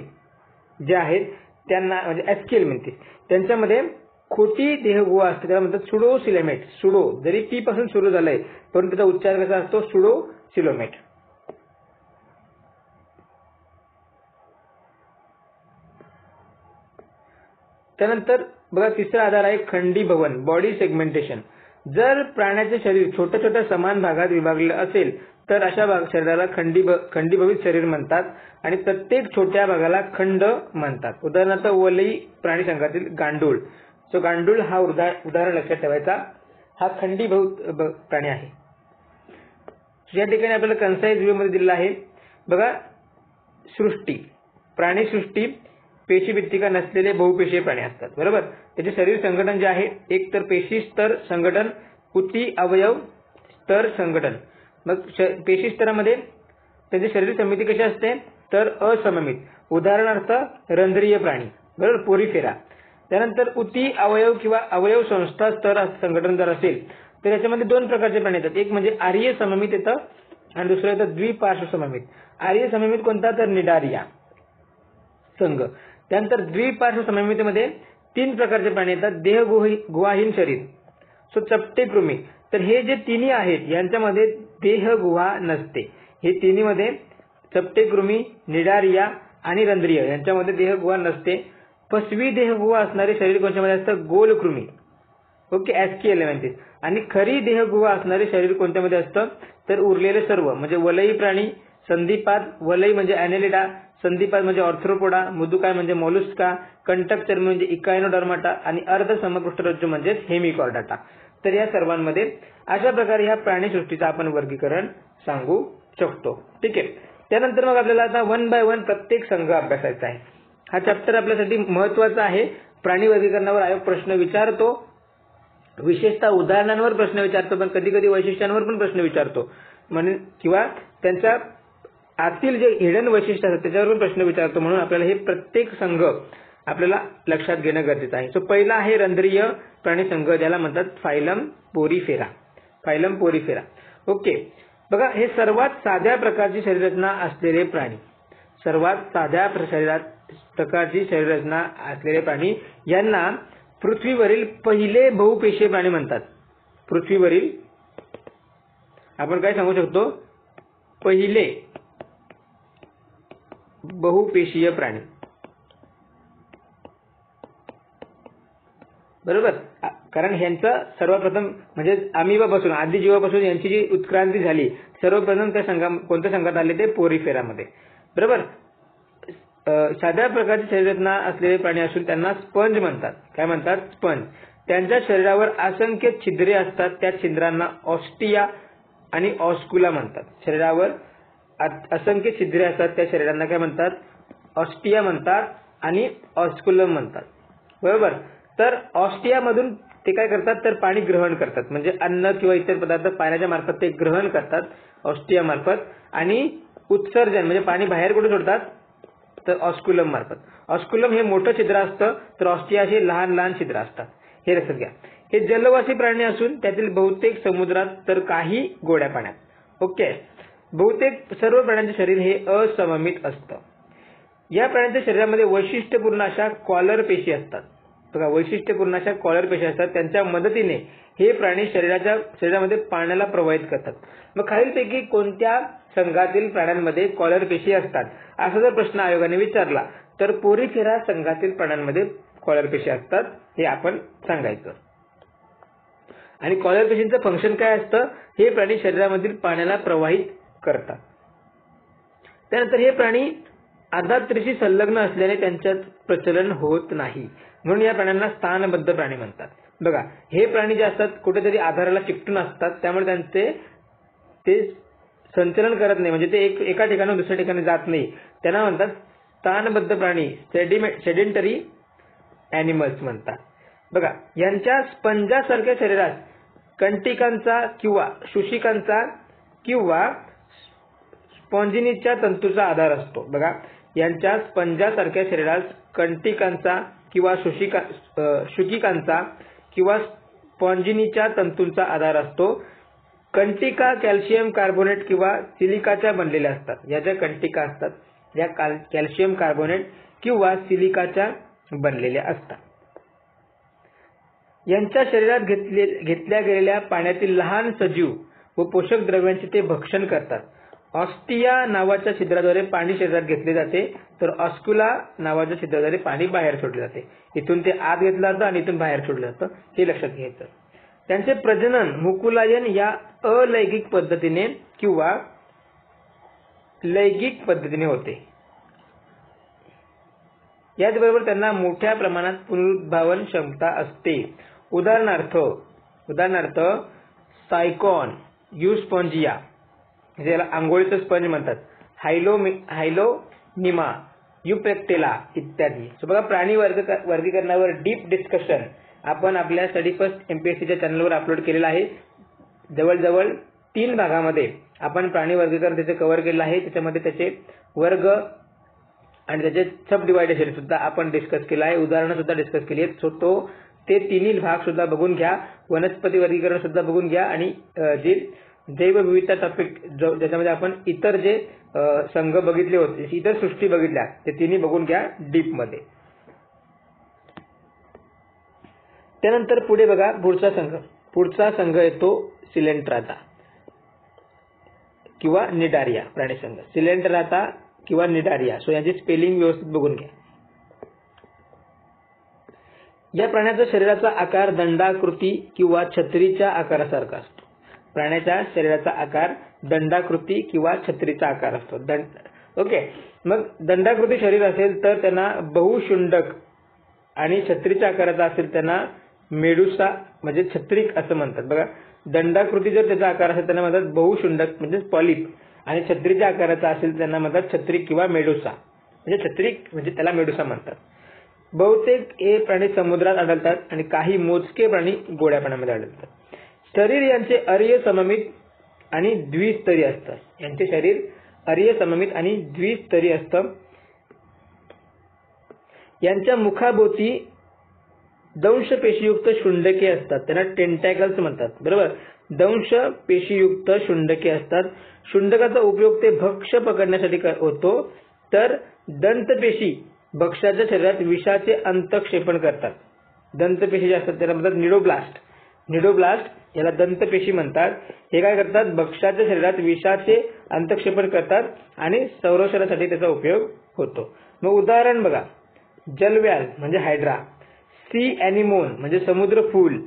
जे आहेत त्यांना म्हणजे ॲस्किएल्मिंथिस, त्यांच्यामध्ये खोटी देहगुहा असते, त्याला म्हणतात सुडोसिलोमेट. सुडो जरी पी पासून सुरू झालंय परंतु त्याचा उच्चार कसा असतो, सुडोसिलोमेट. त्यानंतर बघा तिसरा आधार आहे खंडीभवन, बॉडी सेगमेंटेशन. जर प्राण्याचे शरीर छोट्या छोट्या समान भागात विभागले असेल तर अशा शरीराला खंडीभवित शरीर म्हणतात आणि प्रत्येक छोट्या भागाला खंड म्हणतात. उदाहरणार्थ वलयी प्राणी संघातील गांडूळ. सो गांडूळ हा उदाहरण लक्षात ठेवायचा, हा खंडीभूत प्राणी आहे. या ठिकाणी आपल्याला कन्साइज व्ह्यू मध्ये दिलेला आहे. बघा सृष्टी, प्राणी सृष्टी पेशीभित्तिका नसलेले बहुपेशीय प्राणी असतात, बरोबर. त्याचे शरीर संघटन जे आहे एक तर पेशी स्तर संघटन, ऊती अवयव स्तर संघटन. मग पेशी स्तरामध्ये त्याचे शरीर समिती कशी असते तर असममित. उदाहरणार्थ रंध्रीय प्राणी, बरोबर, पोरिफेरा. त्यानंतर ऊती अवयव किंवा अवयव संस्था स्तर संघटन जर असेल तर याच्यामध्ये 2 प्रकारचे प्राणी येतात. एक म्हणजे आर्य सममित येतं आणि दुसरं येतं द्विपार्श्व सममित. आर्य सममित कोणता तर निडारिया संघ. त्यानंतर द्विपार्श्व सममितीमध्ये 3 प्रकारचे प्राणी येतात. देहगुहाहीन शरीर, सो चपटे कृमी. तर हे जे तिन्ही आहेत यांच्यामध्ये देहगुहा नसते. हे तिन्हीमध्ये चपटे कृमी, निडारिया आणि रंध्रीय यांच्यामध्ये देहगुहा नसते. फसवी देहगुहा असणारे शरीर कोणत्यामध्ये असतं, गोलकृमी, ओके, ॲस्किएल्मिंथिस. आणि खरी देहगुहा असणारे शरीर कोणत्यामध्ये असतं तर उरलेले सर्व म्हणजे वलयी प्राणी, संधिपाद, वलयी म्हणजे ॲनेलिडा, संधिपाद म्हणजे ऑर्थ्रोपोडा, मृदुकाय म्हणजे मोलुस्का, कंटक चर्मी म्हणजे इकायनोडर्माटा आणि अर्ध समपृष्ठरज्जू म्हणजे हेमिकॉर्डाटा. तर या सर्वांमध्ये अशा प्रकारे ह्या प्राणीसृष्टीचं आपण वर्गीकरण सांगू शकतो. ठीक आहे. त्यानंतर मग आपल्याला आता 1 बाय 1 प्रत्येक संघ अभ्यासायचा आहे. हा चॅप्टर आपल्यासाठी महत्त्वाचा आहे. प्राणी वर्गीकरणावर आयोग प्रश्न विचारतो, विशेषतः उदाहरणांवर प्रश्न विचारतो, पण कधी कधी वैशिष्ट्यांवर पण प्रश्न विचारतो म्हणून, किंवा त्यांच्या आतील जे हिडन वैशिष्ट्य असतात त्याच्यावर पण प्रश्न विचारतो. म्हणून आपल्याला हे प्रत्येक संघ आपल्याला लक्षात घेणं गरजेचं आहे. सो पहिला आहे रंध्रीय प्राणी संघ, ज्याला म्हणतात phylum Porifera. Phylum Porifera. Okay, बघा हे सर्वात साध्या प्रकारची शरीररचना असलेले प्राणी, सर्वात साध्या प्रकारची शरीररचना असलेले प्राणी यांना पृथ्वीवरील पहिले बहुपेशीय प्राणी म्हणतात. पृथ्वीवरील आपण काय सांगू शकतो, पहिले बहुपेशीय प्राणी. बरोबर, कारण ह्यांचा सर्वप्रथम म्हणजे अमिबापासून आदिजीवापासून यांची जी उत्क्रांती झाली, सर्वप्रथम त्या कोणत्या संघात आले, ते पोरीफेरामध्ये. बरोबर, साध्या प्रकारची शरीररचना असलेले प्राणी असून त्यांना स्पंज म्हणतात. काय म्हणतात? स्पंज. त्यांच्या शरीरावर असंख्य छिद्रे असतात, त्या छिद्रांना ऑस्टिया आणि ऑस्कुला म्हणतात. शरीरावर असंख्य छिद्रे असतात, त्या शरीरांना काय म्हणतात? ऑस्टिया म्हणतात आणि ऑस्कुलम म्हणतात. बरोबर, तर ऑस्टियामधून ते काय करतात, तर पाणी ग्रहण करतात, म्हणजे अन्न किंवा इतर पदार्थ पाण्याच्या मार्फत ते ग्रहण करतात ऑस्टिया मार्फत, आणि उत्सर्जन म्हणजे पाणी बाहेर कुठे सोडतात, तर ऑस्कुलम मार्फत. ऑस्कुलम हे मोठं छिद्र असतं, तर ऑस्टिया हे लहान लहान छिद्र असतात. हे लक्षात घ्या. हे जलवासी प्राणी असून त्यातील बहुतेक समुद्रात, तर काही गोड्या पाण्यात. ओके, बहुतेक सर्व प्राण्यांचे शरीर हे असममित असतं. या प्राण्यांच्या शरीरामध्ये वैशिष्ट्यपूर्ण अशा कॉलर पेशी असतात. बघा, वैशिष्ट्यपूर्ण अशा कॉलर पेशी असतात, त्यांच्या मदतीने हे प्राणी शरीरामध्ये पाण्याला प्रवाहित करतात. मग खालीलपैकी कोणत्या संघातील प्राण्यांमध्ये कॉलर पेशी असतात, असा जर प्रश्न आयोगाने विचारला, तर पोरीफेरा संघातील प्राण्यांमध्ये कॉलर पेशी असतात, हे आपण सांगायचं. आणि कॉलर पेशींचं फंक्शन काय असतं, हे प्राणी शरीरामधील पाण्याला प्रवाहित करतात. त्यानंतर हे प्राणी आधात्रीशी संलग्न असल्याने त्यांच्यात प्रचलन होत नाही, म्हणून या प्राण्यांना स्थानबद्ध प्राणी म्हणतात. बघा, हे प्राणी जे असतात कुठेतरी आधाराला चिकटून असतात, त्यामुळे ते संचलन करत नाही, म्हणजे ते एका ठिकाणाहून दुसऱ्या ठिकाणी जात नाही. त्यांना म्हणतात स्थानबद्ध प्राणी, सेडेंटरी ॲनिमल्स म्हणतात. बघा, यांच्या स्पंजासारख्या शरीरात कंटिकांचा किंवा शुशिकांचा किंवा स्पॉन्जिनीच्या तंतूचा आधार असतो. बघा, यांच्या स्पंजासारख्या शरीरात कंटिकांचा किंवा शुकिकांचा किंवा स्पॉन्जिनीच्या तंतूंचा आधार असतो. कंटिका कॅल्शियम कार्बोनेट किंवा सिलिकाच्या बनलेल्या असतात. या ज्या कंटिका असतात, या कॅल्शियम कार्बोनेट किंवा सिलिकाच्या बनलेल्या असतात. यांच्या शरीरात घेतल्या गेलेल्या पाण्यातील लहान सजीव व पोषक द्रव्यांचे ते भक्षण करतात. ऑस्टिया नावाच्या छिद्राद्वारे पाणी शरीरात घेतले जाते, तर ऑस्कुला नावाच्या छिद्राद्वारे पाणी बाहेर सोडले जाते. इथून ते आत घेतलं जातं आणि इथून बाहेर सोडलं जातं, हे लक्षात घ्यायचं. त्यांचे प्रजनन मुकुलायन या अलैंगिक पद्धतीने किंवा लैंगिक पद्धतीने होते. याचबरोबर त्यांना मोठ्या प्रमाणात पुनरुद्भावन क्षमता असते. उदाहरणार्थ सायकॉन, युस्पॉन्जिया, ज्याला आंघोळीचं स्पंज म्हणतात, हायलोनिमा, युपेक्टेला इत्यादी. सो बघा, प्राणी वर्गीकरणावर डीप डिस्कशन आपण आपल्या स्टडी फर्स्ट MPSCच्या चॅनलवर अपलोड केलेला आहे. जवळजवळ 3 भागामध्ये आपण प्राणी वर्गीकरण त्याचे कव्हर केलेलं आहे. त्याच्यामध्ये त्याचे वर्ग आणि त्याचे सब डिवायडेशन सुद्धा आपण डिस्कस केलं आहे, उदाहरणं सुद्धा डिस्कस केली आहेत. सो ते तिन्ही भाग सुद्धा बघून घ्या, वनस्पती वर्गीकरण सुद्धा बघून घ्या, आणि जे जैवविविधता टॉपिक ज्याच्यामध्ये आपण इतर जे संघ बघितले होते, इतर सृष्टी बघितल्या, ते तिन्ही बघून घ्या डीप मध्ये. त्यानंतर पुढे बघा, पुढचा संघ येतो सिलेंट्राता किंवा निडारिया प्राणी संघ. सिलेंट्राता किंवा निडारिया. सो याची स्पेलिंग व्यवस्थित बघून घ्या. या प्राण्याचा शरीराचा आकार दंडाकृती किंवा छत्रीच्या आकारासारखा असतो. प्राण्याच्या शरीराचा आकार दंडाकृती किंवा छत्रीचा आकार असतो. ओके, मग दंडाकृती शरीर असेल तर त्यांना बहुशुंडक, आणि छत्रीच्या आकाराचा असेल त्यांना मेडुसा म्हणजे छत्रिक असं म्हणतात. बघा, दंडाकृती जर त्याचा आकार असेल त्यांना म्हणतात बहुशुंडक म्हणजे पॉलिप, आणि छत्रीच्या आकाराचा असेल त्यांना म्हणतात छत्रिक किंवा मेडुसा. म्हणजे छत्री म्हणजे त्याला मेडुसा म्हणतात. बहुतेक हे प्राणी समुद्रात आढळतात आणि काही मोजके प्राणी गोड्या पाण्यामध्ये आढळतात. शरीर यांचे अरीय सममित आणि द्विस्तरीय असतं. यांचे शरीर अरीय सममित आणि द्विस्तरीय असतं. यांच्या मुखाभोवती दंश पेशीयुक्त शुंडके असतात, त्यांना टेंटॅकल्स म्हणतात. बरोबर, दंश पेशीयुक्त शुंडके असतात. शुंडकाचा उपयोग ते भक्ष्य पकडण्यासाठी होतो, तर दंतपेशी भक्ष्याच्या शरीरात विषाचे अंतक्षेपण करतात. दंतपेशी जे असतात त्याला म्हणतात निडोब्लास्ट. निडोब्लास्ट याला दंतपेशी म्हणतात. हे काय करतात, भक्ष्याच्या शरीरात विषाचे अंतक्षेपण करतात आणि संरक्षणासाठी त्याचा उपयोग होतो. मग उदाहरण बघा, जलव्याल म्हणजे हायड्रा, सी एनिमोन म्हणजे समुद्र फूल,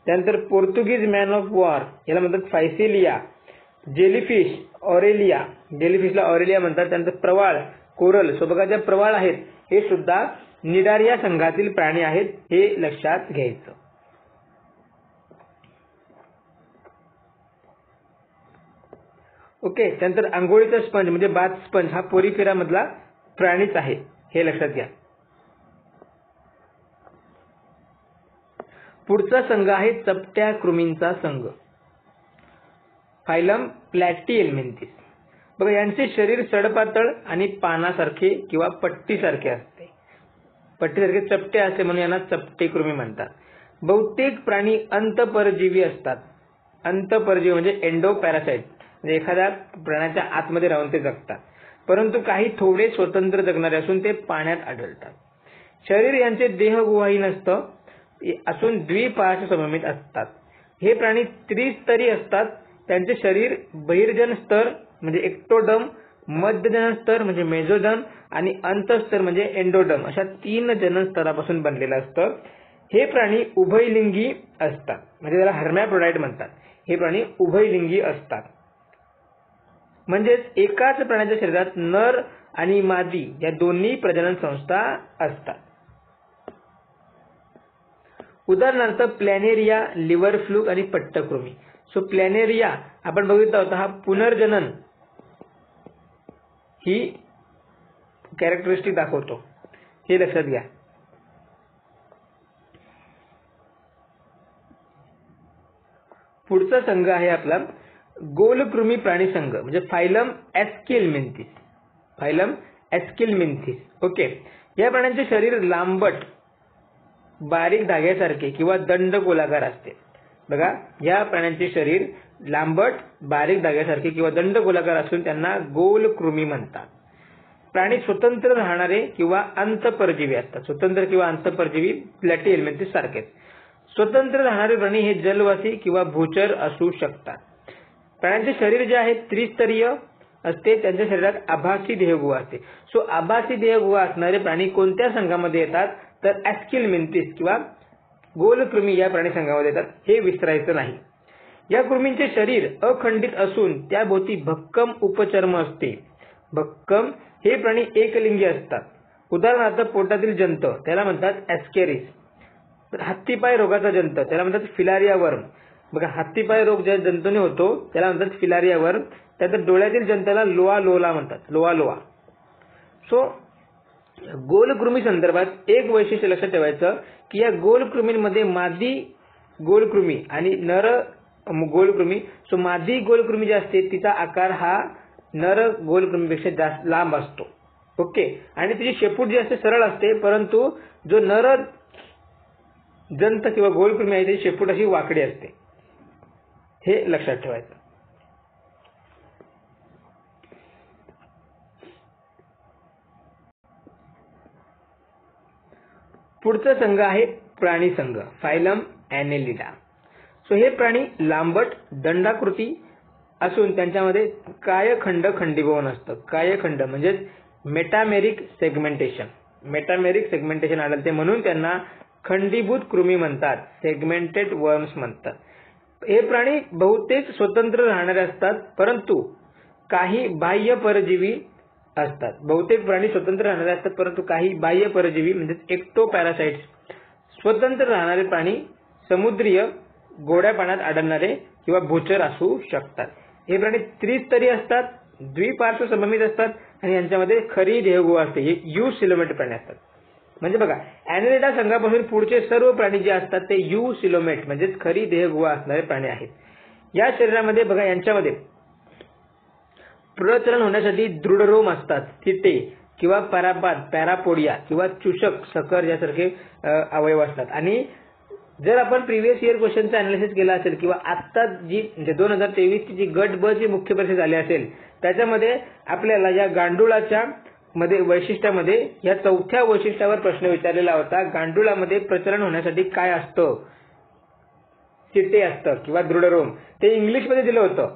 त्यानंतर पोर्तुगीज मॅन ऑफ वॉर याला म्हणतात फायसिलिया, जेलीफिश ऑरेलिया, जेलीफिशला ऑरेलिया म्हणतात. त्यानंतर प्रवाळ कोरल, सो बघा ज्या प्रवाळ आहेत हे सुद्धा निडारिया संघातील प्राणी आहेत, हे लक्षात घ्यायचं. ओके, त्यानंतर आंघोळीचा स्पंज म्हणजे बाथ स्पंज हा पोरिफेरा मधला प्राणीच आहे, हे लक्षात घ्या. पुढचा संघ आहे चपट्या कृमींचा संघ, फायलम प्लॅटिहेल्मिंथिस. बघा यांचे शरीर सडपातळ आणि पानासारखे किंवा पट्टीसारखे असते. पट्टीसारखे चपटे असते म्हणून यांना चपटे कृमी म्हणतात. बहुतेक प्राणी अंतःपरजीवी असतात. अंतःपरजीवी म्हणजे एंडोपॅरासाइट, म्हणजे एखाद्या प्राण्याच्या आतमध्ये राहून ते जगतात. परंतु काही थोडे स्वतंत्र जगणारे असून ते पाण्यात आढळतात. शरीर यांचे देहगुहाही नसतं असून द्विपार्श्व सममित असतात. हे प्राणी त्रिस्तरी असतात. त्यांचे शरीर बहिर्जन स्तर म्हणजे एक्टोडर्म, मध्यजनन स्तर म्हणजे मेझोडर्म आणि अंतस्तर म्हणजे एंडोडर्म अशा 3 जनन स्तरापासून बनलेलं असतं. हे प्राणी उभयलिंगी असतात, म्हणजे त्याला हर्मॅफ्रोडाइट म्हणतात. हे प्राणी उभयलिंगी असतात, म्हणजेच एकाच प्राण्याच्या शरीरात नर आणि मादी या दोन्ही प्रजनन संस्था असतात. उदाहरणार्थ प्लॅनेरिया, लिव्हर फ्लूक आणि पट्टकृमी. सो प्लॅनेरिया आपण बघितला होता, हा पुनर्जनन ही कॅरेक्टरिस्टिक दाखवतो, हे लक्षात घ्या. पुढचा संघ आहे आपला गोलकृमी प्राणी संघ म्हणजे फायलम एस्किलमिंथिस. फायलम एस्किलमिंथिस. ओके, या प्राण्यांचे शरीर लांबट बारीक धाग्यासारखे किंवा दंडगोलाकार असते. बघा, या प्राण्यांचे शरीर लांबट बारीक धाग्यासारखे किंवा दंडगोलाकार असून त्यांना गोलकृमी म्हणतात. प्राणी स्वतंत्र राहणारे किंवा अंतःपरजीवी असतात. स्वतंत्र किंवा अंतःपरजीवी प्लॅटिहेल्मिंथिस सारखेच. स्वतंत्र राहणारे प्राणी हे जलवासी किंवा भूचर असू शकतात. प्राण्यांचे शरीर जे आहे त्रिस्तरीय असते. त्यांच्या शरीरात आभासी देहगुहा असते. सो आभासी देहगुहा असणारे प्राणी कोणत्या संघामध्ये येतात, तर एस्किलमिंथिस किंवा गोलकृमी या प्राणी संघामध्ये येतात, हे विसरायचं नाही. या कृमींचे शरीर अखंडित असून त्याभोवती भक्कम उपचर्म असते. भक्कम हे प्राणी एकलिंगी असतात. उदाहरणार्थ पोटातील जंत त्याला म्हणतात ॲस्केरिस. हत्तीपाय रोगाचा जंत त्याला म्हणतात फिलारिया वर्म. बघा, हत्तीपाय रोग ज्या जंतूने होतो त्याला म्हणतात फिलारिया वर्म. त्यानंतर डोळ्यातील जंतूला लोआ म्हणतात, लोआ. सो गोलकृमी संदर्भात एक वैशिष्ट्य लक्षात ठेवायचं की या गोलकृमींमध्ये मादी गोलकृमी आणि नर गोलकृमी. सो मादी गोलकृमी जी असते तिचा आकार हा नर गोलकृमीपेक्षा जास्त लांब असतो. ओके, आणि तिची शेपूट जी असते सरळ असते, परंतु जो नर जंत किंवा गोलकृमी आहे त्याची शेपूट अशी वाकडी असते, हे लक्षात ठेवायचं. पुढचा संघ आहे प्राणी संघ, फायलम ॲनेलिडा. सो हे प्राणी लांबट दंडाकृती असून त्यांच्यामध्ये कायखंड खंडीभवन असतं. कायखंड म्हणजे मेटामेरिक सेगमेंटेशन. मेटामेरिक सेगमेंटेशन आढळते म्हणून त्यांना खंडीभूत कृमी म्हणतात, सेगमेंटेड वर्म्स म्हणतात. हे प्राणी बहुतेक स्वतंत्र राहणारे असतात, परंतु काही बाह्य परजीवी असतात. बहुतेक प्राणी स्वतंत्र राहणारे असतात, परंतु काही बाह्य परजीवी म्हणजे एक्टोपॅरासाइट्स. स्वतंत्र राहणारे प्राणी समुद्रीय गोड्या पाण्यात आढळणारे किंवा भूचर असू शकतात. हे प्राणी त्रिस्तरी असतात, द्विपार्श्व सममित असतात आणि यांच्यामध्ये खरी देहगुहा असते. हे युसिलोमेट प्राणी असतात. म्हणजे बघा ॲनेलिडा संघापासून पुढचे सर्व प्राणी जे असतात ते युसिलोमेट म्हणजेच खरी देहगुहा असणारे प्राणी आहेत. या शरीरामध्ये बघा यांच्यामध्ये प्रचलन होण्यासाठी दृढरोम असतात, थिटे किंवा परापात पॅरापोडिया किंवा चूषक सकर यासारखे अवयव असतात. आणि जर आपण प्रिव्हियस इयर क्वेश्चनचं अनालिसिस केलं असेल किंवा आत्ता जी म्हणजे 2023 ची जी गट ब ची मुख्य परीक्षा झाली असेल त्याच्यामध्ये आपल्याला या गांडुळाच्या मध्ये वैशिष्ट्यामध्ये या चौथ्या वैशिष्ट्यावर प्रश्न विचारलेला होता. गांडुळामध्ये प्रचलन होण्यासाठी काय असतं, थिटे असतं किंवा दृढरोम, ते इंग्लिशमध्ये दिलं होतं.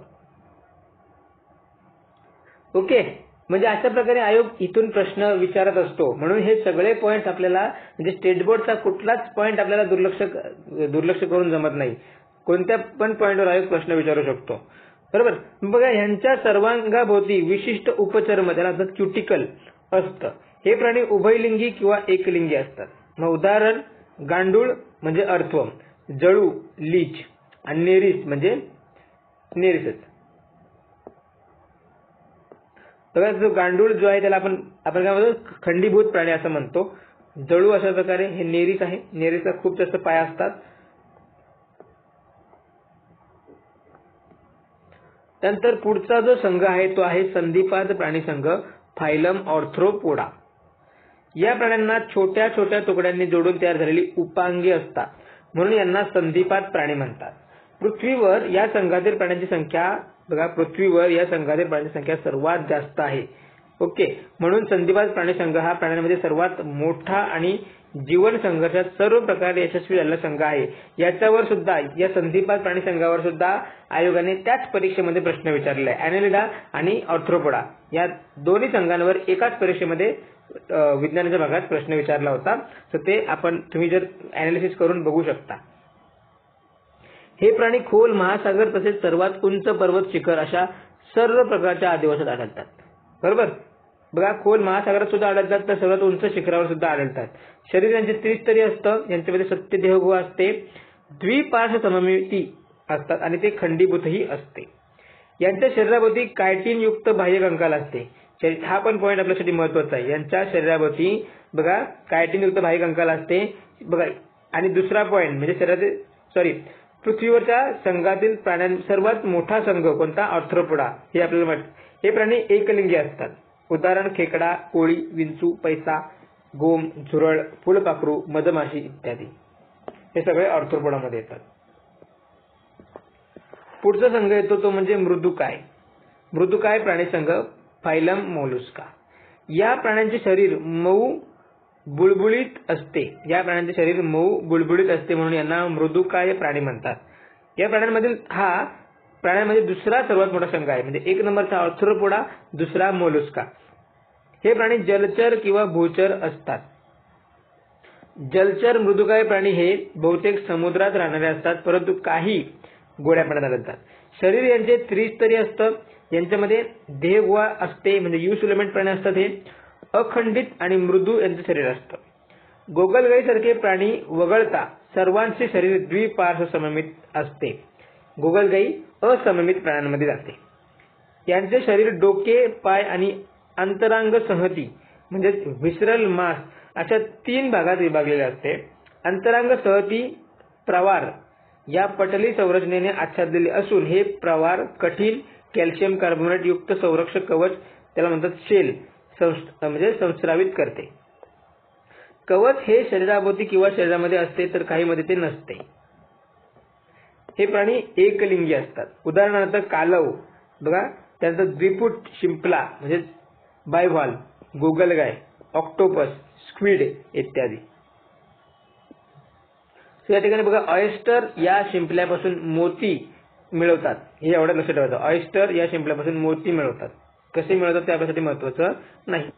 ओके, म्हणजे अशा प्रकारे आयोग इथून प्रश्न विचारत असतो. म्हणून हे सगळे पॉइंट्स आपल्याला म्हणजे स्टेट बोर्डचा कुठलाच पॉइंट आपल्याला दुर्लक्ष करून जमत नाही. कोणत्या पण पॉइंटवर आयोग प्रश्न विचारू शकतो. बरोबर. बघा ह्यांच्या सर्वांगाभोवती विशिष्ट उपचर्म त्याला म्हणतात क्युटिकल असतं. हे प्राणी उभयलिंगी किंवा एकलिंगी असतात. मग उदाहरण गांडूळ म्हणजे अर्थवर्म, जळू लीच आणि नेरिस म्हणजे नेरिसच. बघा जो गांडूळ जो आहे त्याला आपण काय म्हणतो खंडीभूत प्राणी असं म्हणतो. जळू अशा प्रकारे हे नेरिस आहे. नेरिसला खूप जास्त पाय असतात. त्यानंतर पुढचा जो संघ आहे तो आहे संधिपाद प्राणी संघ फायलम ऑर्थ्रोपोडा. या प्राण्यांना छोट्या छोट्या तुकड्यांनी जोडून तयार झालेली उपांगे असतात म्हणून यांना संधिपाद प्राणी म्हणतात. पृथ्वीवर या संघातील प्राण्यांची संख्या बघा पृथ्वीवर या संघातील प्राण्यांची संख्या सर्वात जास्त आहे. ओके, म्हणून संधिपाद प्राणी संघ हा प्राण्यांमध्ये सर्वात मोठा आणि जीवन संघर्षात सर्व प्रकारे यशस्वी झालेला संघ आहे. याच्यावर सुद्धा या संधिपाद प्राणी संघावर सुद्धा आयोगाने त्याच परीक्षेमध्ये प्रश्न विचारले आहे. ॲनेलिडा आणि ऑर्थ्रोपोडा या दोन्ही संघांवर एकाच परीक्षेमध्ये विज्ञानाच्या भागात प्रश्न विचारला होता. तर ते तुम्ही जर अनालिसिस करून बघू शकता. हे प्राणी खोल महासागर तसेच सर्वात उंच पर्वत शिखर अशा सर्व प्रकारच्या आदिवासात आढळतात. बरोबर. बघा खोल महासागरात सुद्धा आढळतात तर सर्वात उंच शिखरावर सुद्धा आढळतात. शरीर यांचे त्रिस्तरीय असतं. यांच्यामध्ये 7 देहगुहा असते, द्विपार्श्व सममिती असतात आणि ते खंडीभूतही असते. यांच्या शरीराभोवती कायटिन युक्त बाह्य कंकाल असते. हा पण पॉइंट आपल्यासाठी महत्वाचा आहे. यांच्या शरीराभोवती बघा कायटिन युक्त बाह्य कंकाल असते. बघा आणि दुसरा पॉइंट म्हणजे पृथ्वीवरच्या संघातील प्राण्यांचा सर्वात मोठा संघ कोणता ऑर्थ्रोपोडा. हे आपल्याला माहिती. हे प्राणी एकलिंगी असतात. उदाहरण खेकडा, कोळी, विंचू, पैसा, गोम, झुरळ, फुलपाखरू, मधमाशी इत्यादी हे सगळे ऑर्थ्रोपोडामध्ये येतात. पुढचा संघ येतो तो म्हणजे मृदुकाय. मृदुकाय प्राणी संघ फायलम मोलुस्का. या प्राण्यांचे शरीर मऊ बुळबुळीत असते. म्हणून यांना मृदुकाय प्राणी म्हणतात. या प्राण्यांमध्ये दुसरा सर्वात मोठा संघ आहे. म्हणजे 1 नंबरचा ऑर्थ्रोपोडा, दुसरा मोलुस्का. हे प्राणी जलचर किंवा भूचर असतात. जलचर मृदुकाय प्राणी हे बहुतेक समुद्रात राहणारे असतात परंतु काही गोड्या पाण्यात आढळतात. शरीर यांचे त्रिस्तरीय असतं. यांच्यामध्ये देहगुहा असते म्हणजे युसिलोमेट प्राणी असतात. हे अखंडित आणि मृदू यांचं शरीर असतं. गोगलगाई प्राणी वगळता सर्वांचे शरीर द्विपार्श्व सममित असते. गोगलगाई असममित प्राण्यांमध्ये जाते. यांचे शरीर डोके, पाय आणि अंतरांग संहती म्हणजे व्हिसरल मास अशा 3 भागात विभागलेले असते. अंतरांग संहती प्रवार या पटली संरचनेने आच्छादलेले असून हे प्रवार कठीण कॅल्शियम कार्बोनेट युक्त संरक्षक कवच त्याला म्हणतात शेल म्हणजे संस्रावित करते. कवच हे शरीराभोवती किंवा शरीरामध्ये असते तर काही मध्ये ते नसते. हे प्राणी एकलिंगी असतात. उदाहरणार्थ कालव बघा, त्यानंतर द्विपुट शिंपला म्हणजे बायव्हॉल्व, गोगलगाय, ऑक्टोपस, स्क्विड इत्यादी. या ठिकाणी बघा ऑयस्टर या शिंपल्यापासून मोती मिळवतात. हे एवढं लक्षात ठेवायचं. ऑयस्टर या शिंपल्यापासून मोती मिळवतात. कसे मिळवतात ते आपल्यासाठी महत्वाचं नाही.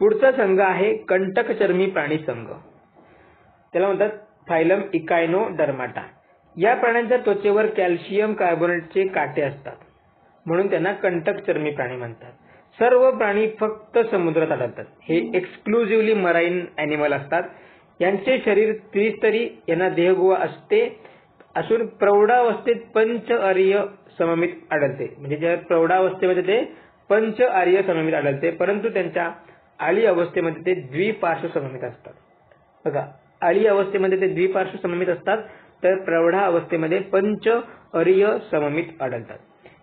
पुढचा संघ आहे कंटकचर्मी प्राणी संघ. त्याला म्हणतात फायलम इकायनोडर्माटा. या प्राण्यांच्या त्वचेवर कॅल्शियम कार्बोनेटचे काटे असतात म्हणून त्यांना कंटकचर्मी प्राणी म्हणतात. सर्व प्राणी फक्त समुद्रात आढळतात. हे एक्सक्लुझिव्हली मराईन अॅनिमल असतात. यांचे शरीर त्रिस्तरी, यांना देहगुहा असते असून प्रौढावस्थेत पंचअरीय सममित आढळते, म्हणजे ज्या प्रौढावस्थेमध्ये ते पंच आर्य सममित आढळते, परंतु त्यांच्या आळी अवस्थेमध्ये ते द्विपार्श्व सममित असतात. बघा, आळी अवस्थेमध्ये ते द्विपार्श्व सममित असतात, तर प्रौढा अवस्थेमध्ये पंच आर्य सममित आढळतात.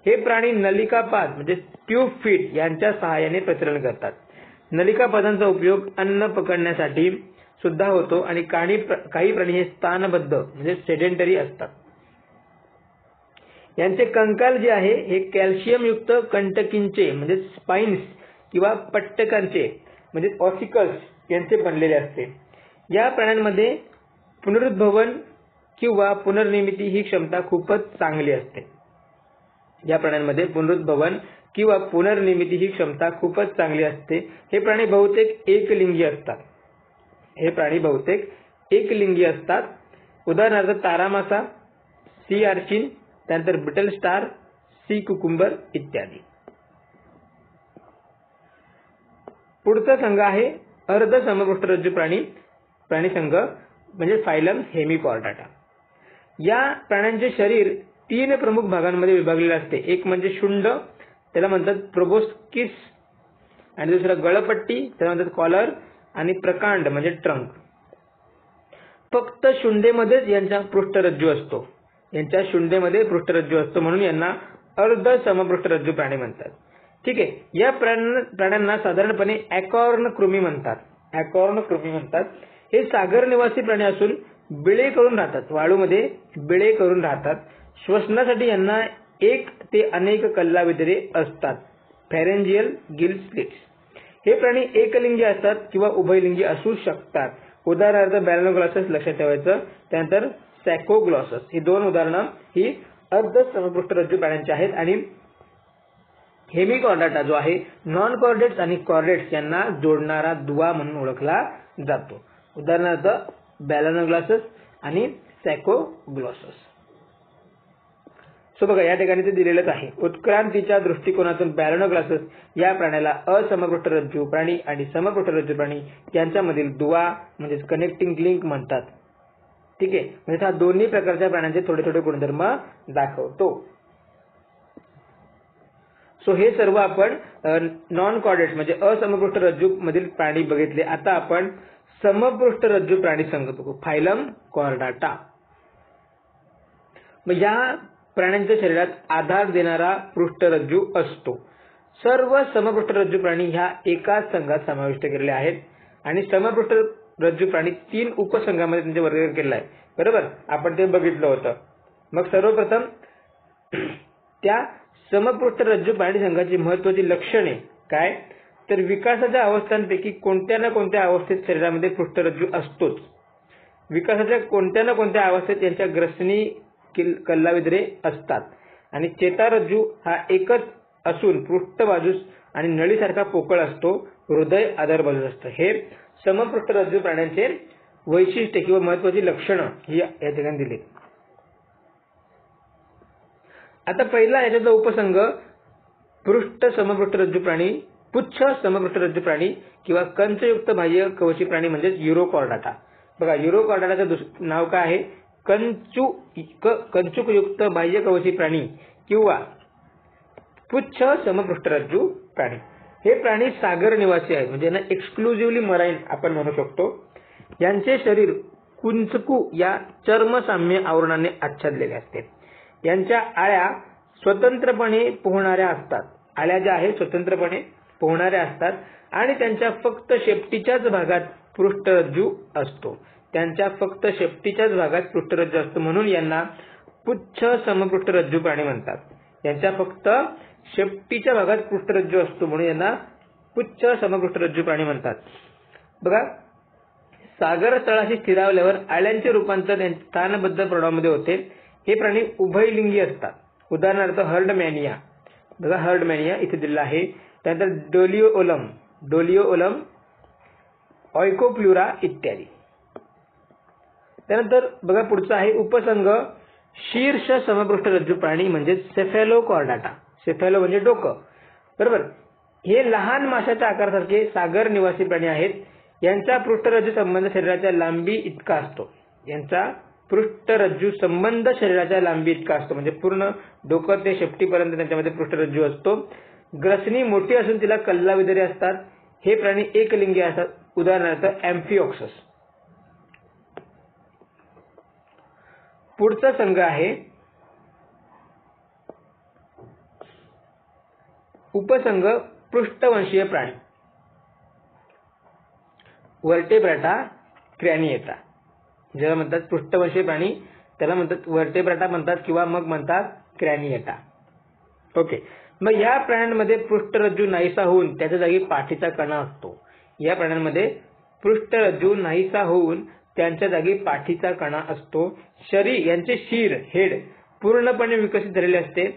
हे प्राणी नलिकापाद म्हणजे ट्यूब फीट यांच्या सहाय्याने प्रजनन करतात. नलिकापादांचा उपयोग अन्न पकडण्यासाठी सुद्धा होतो आणि काही प्राणी हे स्थानबद्ध म्हणजे सेडेंटरी असतात. यांचे कंकाल जे आहे हे कॅल्शियम युक्त कंटकींचे म्हणजे स्पाइन्स किंवा पट्टकांचे म्हणजे ऑसिकल्स यांचे बनलेले असते. या प्राण्यांमध्ये पुनरुद्भवन किंवा पुनर्निर्मिती ही क्षमता खूपच चांगली असते. या प्राण्यांमध्ये पुनरुद्भवन किंवा पुनर्निर्मिती ही क्षमता खूपच चांगली असते. हे प्राणी बहुतेक एकलिंगी असतात. उदाहरणार्थ तारामासा, सी आर्चिन, त्यानंतर बिटल स्टार, सी कुकुंबर इत्यादी. पुढचा संघ आहे अर्ध समपृष्ठरज्जू प्राणी संघ म्हणजे फायलम हेमिकॉर्डाटा. या प्राण्यांचे शरीर 3 प्रमुख भागांमध्ये विभागलेले असते. एक म्हणजे शुंड, त्याला म्हणतात प्रोबोस्किस, आणि दुसरा गळपट्टी, त्याला म्हणतात कॉलर, आणि प्रकांड म्हणजे ट्रंक. फक्त शुंडेमध्येच यांचा पृष्ठरज्जू असतो. म्हणून यांना अर्ध समपृष्ठरज्जू प्राणी म्हणतात. ठीक आहे. या प्राण्यांना साधारणपणे ॲकॉर्न कृमी म्हणतात. हे सागर निवासी प्राणी असून बिळे करून राहतात, वाळूमध्ये बिळे करून राहतात. श्वसनासाठी यांना 1 ते अनेक कल्लाविद्रे असतात, फॅरेंजियल गिल स्लिट्स. हे प्राणी एकलिंगी असतात किंवा उभयलिंगी असू शकतात. उदाहरणार्थ बॅलनोग्लॉसस लक्षात ठेवायचं, त्यानंतर सॅकोग्लॉसस. ही 2 उदाहरणं ही अर्ध समपृष्ठरज्जू प्राण्यांची आहेत. आणि हेमिकॉर्डाटा जो आहे नॉन कॉर्डेट्स आणि कॉर्डेट्स यांना जोडणारा दुवा म्हणून ओळखला जातो. उदाहरणार्थ बॅलनोग्लॉसस आणि सॅकोग्लॉसस. सो बघा, या ठिकाणी ते दिलेलंच आहे. उत्क्रांतीच्या दृष्टिकोनातून बॅलनोग्लॉसस या प्राण्याला असमपृष्ठरज्जू प्राणी आणि समपृष्ठरज्जू प्राणी यांच्यामधील दुवा म्हणजे कनेक्टिंग लिंक म्हणतात. ठीक आहे, म्हणजे हा दोन्ही प्रकारच्या प्राण्यांचे थोडे थोडे गुणधर्म दाखवतो. सो हे सर्व आपण नॉन कॉर्डेट्स म्हणजे असमपृष्ठरज्जू मधील प्राणी बघितले. आता आपण समपृष्ठरज्जू प्राणी संघ बघू, फायलम कॉर्डाटा. मग या प्राण्यांच्या शरीरात आधार देणारा पृष्ठरज्जू असतो. सर्व समपृष्ठरज्जू प्राणी ह्या एकाच संघात समाविष्ट केलेले आहेत आणि समपृष्ठरज्जू प्राणी 3 उपसंघामध्ये त्यांचे वर्गीकरण केले आहे. बरोबर, आपण ते बघितलं होतं. मग सर्वप्रथम त्या समपृष्ठरज्जू प्राणी संघाची महत्वाची लक्षणे काय, तर विकासाच्या अवस्थांपैकी कोणत्या ना कोणत्या अवस्थेत शरीरामध्ये पृष्ठरज्जू असतोच. विकासाच्या कोणत्या ना कोणत्या अवस्थेत यांच्या ग्रसनी कल्लाविद्रे असतात. आणि चेतारज्जू हा एकच असून पृष्ठबाजूस आणि नळीसारखा पोकळ असतो, हृदय आधार बाजूस असतं. हे समपृष्ठरज्जू प्राण्यांचे वैशिष्ट्य किंवा महत्वाची लक्षणं ही या ठिकाणी दिली. आता पहिला याच्यातला उपसंघ पृष्ठ समपृष्ठरज्जू प्राणी, पुच्छ समपृष्ठरज्जू प्राणी किंवा कंचयुक्त बाह्य कवची प्राणी म्हणजेच युरोकॉर्डाटा. बघा, युरोकॉर्डाटाचं नाव काय आहे, कंचुकयुक्त बाह्य कवची प्राणी किंवा पुच्छ समपृष्ठरज्जू प्राणी. हे प्राणी सागर निवासी आहेत, म्हणजे यांना एक्सक्लुझिव्हली मराईन आपण म्हणू शकतो. यांचे शरीर कुंचकू या चर्मसाम्य आवरणाने आच्छादलेले असते. यांच्या आळ्या स्वतंत्रपणे पोहणाऱ्या असतात. आळ्या ज्या आहेत स्वतंत्रपणे पोहणाऱ्या असतात आणि त्यांच्या फक्त शेपटीच्याच भागात पृष्ठरज्जू असतो. म्हणून यांना पुच्छ समपृष्ठरज्जू प्राणी म्हणतात. यांच्या फक्त शेपटीच्या भागात पृष्ठरज्जू असतो म्हणून यांना पुच्छ समपृष्ठरज्जू प्राणी म्हणतात. बघा, सागर तळाशी स्थिरावल्यावर आळ्यांचे रूपांतर स्थानबद्ध प्रौढामध्ये होते. हे प्राणी उभयलिंगी असतात. उदाहरणार्थ हर्डमॅनिया. बघा, हर्डमॅनिया इथे दिलेला आहे. त्यानंतर डोलिओलम, ऑयकोप्लुरा इत्यादी. त्यानंतर बघा पुढचा आहे उपसंघ शीर्ष समपृष्ठरज्जू प्राणी म्हणजे सेफॅलोकॉर्डाटा. सेफॅलो म्हणजे डोकं, बरोबर. हे लहान माशाच्या आकारासारखे सागर निवासी प्राणी आहेत. यांचा पृष्ठरज्जू संबंध शरीराच्या लांबी इतका असतो. यांचा पृष्ठरज्जू संबंध शरीराच्या लांबी इतका असतो, म्हणजे पूर्ण डोकं ते शेपटीपर्यंत त्यांच्यामध्ये पृष्ठरज्जू असतो. ग्रसनी मोठी असून तिला कल्ला वगैरे असतात. हे प्राणी एकलिंगी असतात, उदाहरणार्थ अँफिओक्सस. पुढचा संघ आहे उपसंघ पृष्ठवंशीय प्राणी. वर्टेब्राटा, क्रॅनिएटा, ज्याला म्हणतात पृष्ठवंशीय प्राणी त्याला म्हणतात वर्टेब्राटा म्हणतात किंवा मग म्हणतात क्रॅनिएटा. ओके. मग या प्राण्यांमध्ये पृष्ठरज्जू नाहीसा होऊन त्याच्या जागी पाठीचा कणा असतो. या प्राण्यांमध्ये पृष्ठरज्जू नाहीसा होऊन त्यांच्या जागी पाठीचा कणा असतो. शरीर यांचे शिर हेड पूर्णपणे विकसित झालेले असते.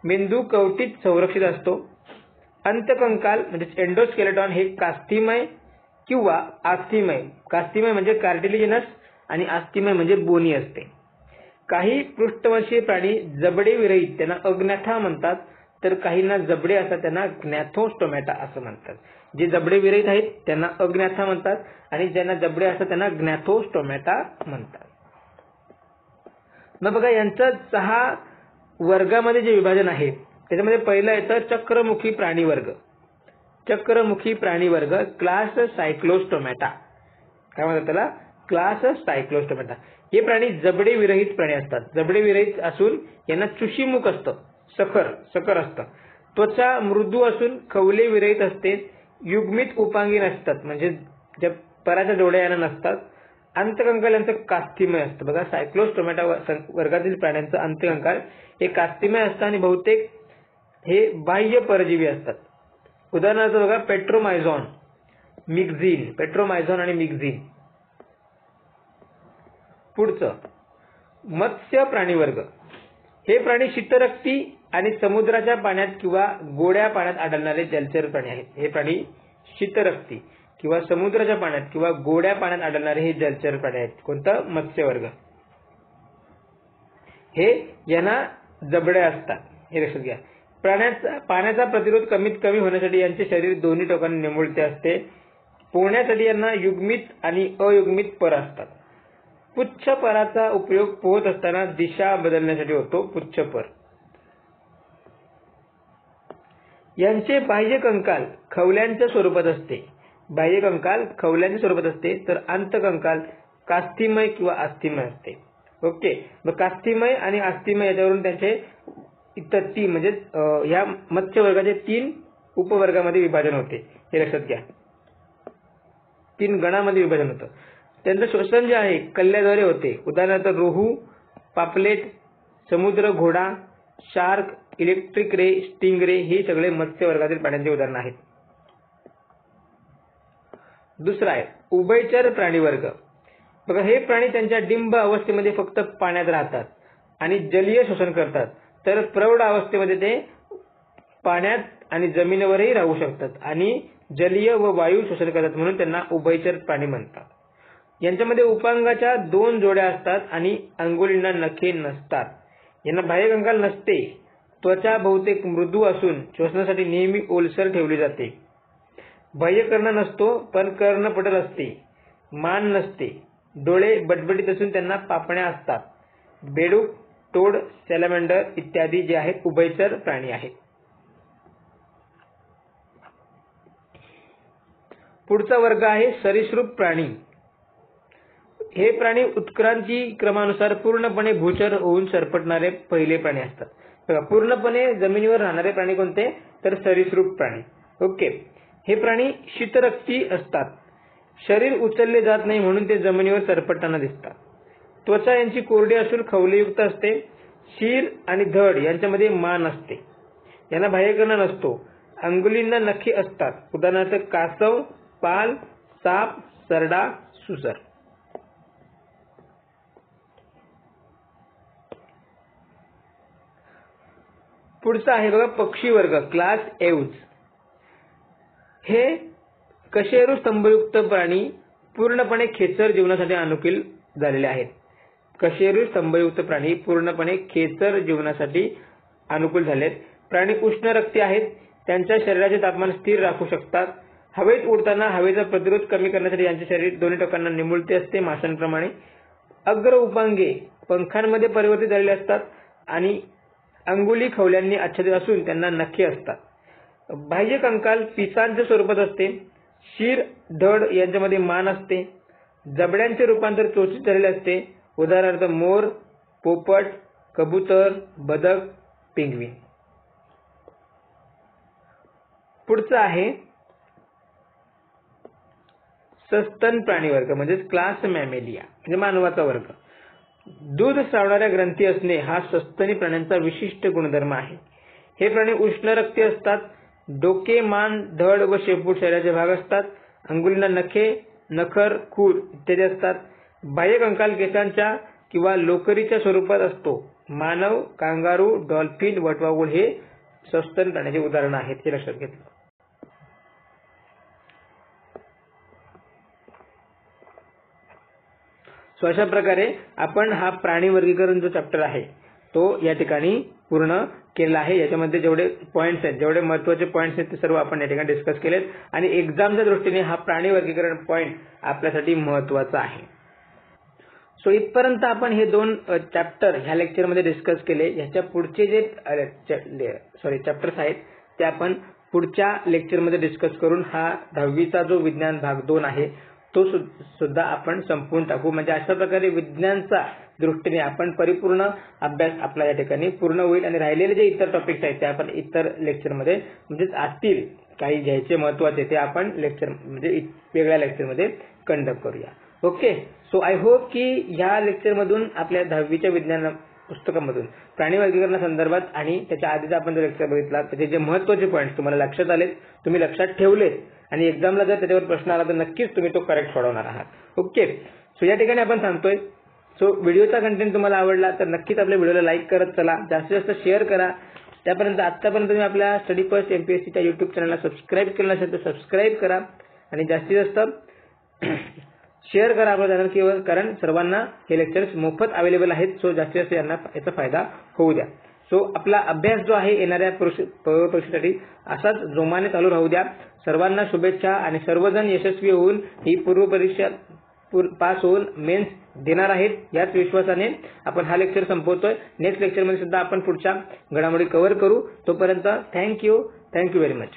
मेंदू कवटीत संरक्षित असतो. अंतकंकाल म्हणजे एंडोस्केलेटॉन हे कास्थिमय किंवा आस्थीमय. कास्थिमय म्हणजे कार्टिलिजिनस आणि आस्थीमय म्हणजे बोनी असते. काही पृष्ठवंशीय प्राणी जबडे विरहित त्यांना अग्न्याथा म्हणतात, तर काहींना जबडे असतात त्यांना ग्नॅथोस्टोमॅटा असं म्हणतात. जे जबडे विरहित आहेत त्यांना अग्न्याथा म्हणतात आणि ज्यांना जबडे असतात त्यांना ग्नॅथोस्टोमॅटा म्हणतात. मग बघा यांचं 6 वर्गामध्ये जे विभाजन आहे त्याच्यामध्ये पहिलं येतं चक्रमुखी प्राणी वर्ग. चक्रमुखी प्राणी वर्ग क्लास सायक्लोस्टोमॅटा. काय म्हणतात त्याला? क्लास सायक्लोस्टोमॅटा. हे प्राणी जबडे विरहित प्राणी असतात. जबडे विरहित असून यांना चुशीमुख असतं, सखर असतं. त्वचा मृदू असून खवले विरहित असते. युग्मित उपांगी नसतात, म्हणजे ज्या पराच्या जोड्या यांना नसतात. अंतकंकाल यांचं कास्थिमय असतं. बघा सायक्लोस्टोमॅटा वर्गातील प्राण्यांचं अंतकंकाल हे कास्थिमय असतं आणि बहुतेक हे बाह्य परजीवी असतात. उदाहरणार्थ बघा पेट्रोमायझॉन, मिक्झिन, पेट्रोमायझॉन आणि मिक्झिन. पुढचं मत्स्य प्राणी वर्ग. हे प्राणी शीतरक्ती आणि समुद्राच्या पाण्यात किंवा गोड्या पाण्यात आढळणारे जलचर प्राणी आहेत. हे प्राणी शीतरक्ती किंवा समुद्राच्या पाण्यात किंवा गोड्या पाण्यात आढळणारे हे जलचर प्राणी आहेत. कोणतं? मत्स्य वर्ग. हे यांना जबडे असतात, हे लक्षात घ्या. पाण्याचा प्रतिरोध कमीत कमी होण्यासाठी यांचे शरीर दोन्ही टोकांनी निमुळते असते. पोहण्यासाठी यांना युग्मित आणि अयुग्मित पर असतात. पुच्छपराचा उपयोग पोहत असताना दिशा बदलण्यासाठी होतो. पुच्छपर. यांचे बाह्य कंकाल खवल्यांच्या स्वरूपात असते. बाह्य कंकाल खवल्यांच्या स्वरूपात असते, तर अंतकंकाल कास्थिमय किंवा आस्थीमय असते. ओके. मग कास्थिमय आणि आस्थीमय याच्यावरून त्यांचे इतर म्हणजे ह्या मत्स्य वर्गाचे 3 उपवर्गामध्ये विभाजन होते, हे लक्षात घ्या. 3 गणामध्ये विभाजन होतं. त्यांचं श्वसन जे आहे कल्ल्याद्वारे होते. उदाहरणार्थ रोहू, पापलेट, समुद्र घोडा, शार्क, इलेक्ट्रिक रे, स्टिंग रे हे सगळे मत्स्य वर्गातील प्राण्यांचे उदाहरण आहेत. दुसरा आहे उभयचर प्राणी वर्ग. बघा हे प्राणी त्यांच्या डिंब अवस्थेमध्ये फक्त पाण्यात राहतात आणि जलीय श्वसन करतात, तर प्रौढ अवस्थेमध्ये ते पाण्यात आणि जमिनीवरही राहू शकतात आणि जलीय व वायू श्वसन करतात, म्हणून त्यांना उभयचर प्राणी म्हणतात. यांच्यामध्ये उपांगाच्या 2 जोड्या असतात आणि अंगुलींना नखे नसतात. यांना बाह्य कंकाल नसते. त्वचा बहुतेक मृदू असून श्वसनासाठी नेहमी ओलसर ठेवली जाते. बाह्य कर्ण नसतो, पण कर्णपटल असते. मान नसते. डोळे बटबटीत असून त्यांना पापण्या असतात. बेडूक, टोड, सॅलमेंडर इत्यादी जे आहेत उभयचर प्राणी आहेत. पुढचा वर्ग आहे सरीसृप प्राणी. हे प्राणी उत्क्रांती क्रमानुसार पूर्णपणे भूचर होऊन सरपटणारे पहिले प्राणी असतात. बघा पूर्णपणे जमिनीवर राहणारे प्राणी कोणते? तर सरीसृप प्राणी. ओके. हे प्राणी शीतरक्ती असतात. शरीर उचलले जात नाही म्हणून ते जमिनीवर सरपटताना दिसतात. त्वचा यांची कोरडी असून खवलेयुक्त असते. शीर आणि धड यांच्यामध्ये मान असते. यांना बाह्यकर्ण नसतो. अंगुलींना नखे असतात. उदाहरणार्थ कासव, पाल, साप, सरडा, सुसर. पुढचा आहे बघा पक्षी वर्ग क्लास एव्ज. हे कशेरू स्तंभयुक्त प्राणी पूर्णपणे खेचर जीवनासाठी अनुकूल झालेले आहेत. कशेरू स्तंभयुक्त प्राणी पूर्णपणे खेचर जीवनासाठी अनुकूल झालेत. प्राणी उष्णरक्ती आहेत. त्यांच्या शरीराचे तापमान स्थिर राखू शकतात. हवेत उडताना हवेचा प्रतिरोध कमी करण्यासाठी यांचे शरीर दोन्ही टोकांना निमुळते असते माशांप्रमाणे. अग्र उपांगे पंखांमध्ये परिवर्तित झालेले असतात आणि अंगुली खवल्यांनी आच्छादित असून त्यांना नखे असतात. बाह्य कंकाल पिसांच्या स्वरूपात असते. शिर धड यांच्यामध्ये मान असते. जबड्यांचे रूपांतर चोचीत झालेले असते. उदाहरणार्थ मोर, पोपट, कबूतर, बदक, पेंग्विन. पुढचं आहे सस्तन प्राणी वर्ग म्हणजे क्लास मॅमेलिया म्हणजे मानवाचा वर्ग. दूध स्रावणाऱ्या ग्रंथी असणे हा सस्तनी प्राण्यांचा विशिष्ट गुणधर्म आहे. हे प्राणी उष्ण रक्ती असतात. डोके, मान, धड व शेपूट शरीराचे भाग असतात. अंगुलींना नखे, नखर, खूर इत्यादी असतात. बाह्य कंकाल केसांच्या किंवा लोकरीच्या स्वरूपात असतो. मानव, कांगारू, डॉल्फिन, वटवाघूळ हे सस्तन प्राण्याचे उदाहरण आहेत, हे लक्षात घेतलं. सो अशा प्रकारे आपण हा प्राणी वर्गीकरण जो चॅप्टर आहे तो या ठिकाणी पूर्ण केला आहे. याच्यामध्ये जेवढे पॉइंट्स आहेत, जेवढे महत्त्वाचे पॉइंट्स आहेत ते सर्व आपण या ठिकाणी डिस्कस केलेत आणि एक्झामच्या दृष्टीने हा प्राणी वर्गीकरण पॉइंट आपल्यासाठी महत्त्वाचा आहे. सो इथपर्यंत आपण हे 2 चॅप्टर ह्या लेक्चरमध्ये डिस्कस केले. ह्याच्या पुढचे जे चॅप्टर्स आहेत ते आपण पुढच्या लेक्चरमध्ये डिस्कस करून हा 10वीचा जो विज्ञान भाग 2 आहे तो सुद्धा आपण संपवून टाकू. म्हणजे अशा प्रकारे विज्ञानचा दृष्टीने आपण परिपूर्ण अभ्यास आपला या ठिकाणी पूर्ण होईल आणि राहिलेले जे इतर टॉपिक्स आहेत ते आपण इतर लेक्चरमध्ये म्हणजेच असतील काही घ्यायचे महत्त्वाचे ते आपण लेक्चर म्हणजे वेगळ्या लेक्चरमध्ये कंडक्ट करूया. ओके. सो आय होप की ह्या लेक्चरमधून आपल्या 10वीच्या विज्ञान पुस्तकामधून प्राणी वर्गीकरणासंदर्भात आणि त्याच्या आधीचा आपण जो लेक्चर बघितला त्याचे जे महत्त्वाचे पॉईंट्स तुम्हाला लक्षात आलेत, तुम्ही लक्षात ठेवलेत आणि एक्झामला जर त्याच्यावर प्रश्न आला तर नक्कीच तुम्ही तो करेक्ट सोडवणार आहात. ओके. सो या ठिकाणी आपण सांगतोय सो व्हिडिओचा कंटेंट तुम्हाला आवडला तर नक्कीच आपल्या व्हिडिओला लाईक करत चला, जास्तीत जास्त शेअर करा. त्यापर्यंत आतापर्यंत तुम्ही आपल्या स्टडी फर्स्ट MPSCच्या YouTube चॅनलला सबस्क्राईब केलं नसेल तर सबस्क्राईब करा आणि जास्तीत जास्त शेअर करा आपलं चॅनल किंवा कारण सर्वांना हे लेक्चर्स मोफत अवेलेबल आहेत. सो जास्तीत जास्त यांना याचा फायदा होऊ द्या. सो आपला अभ्यास जो आहे येणाऱ्या परीक्षेसाठी असाच जोमाने चालू राहू द्या. सर्वांना शुभेच्छा आणि सर्वजण यशस्वी होऊन ही पूर्व परीक्षा पास होऊन मेन्स देणार आहेत याच विश्वासाने आपण हा लेक्चर संपवतोय. नेक्स्ट लेक्चरमध्ये सुद्धा आपण पुढच्या घडामोडी कव्हर करू. तोपर्यंत थँक्यू व्हेरी मच.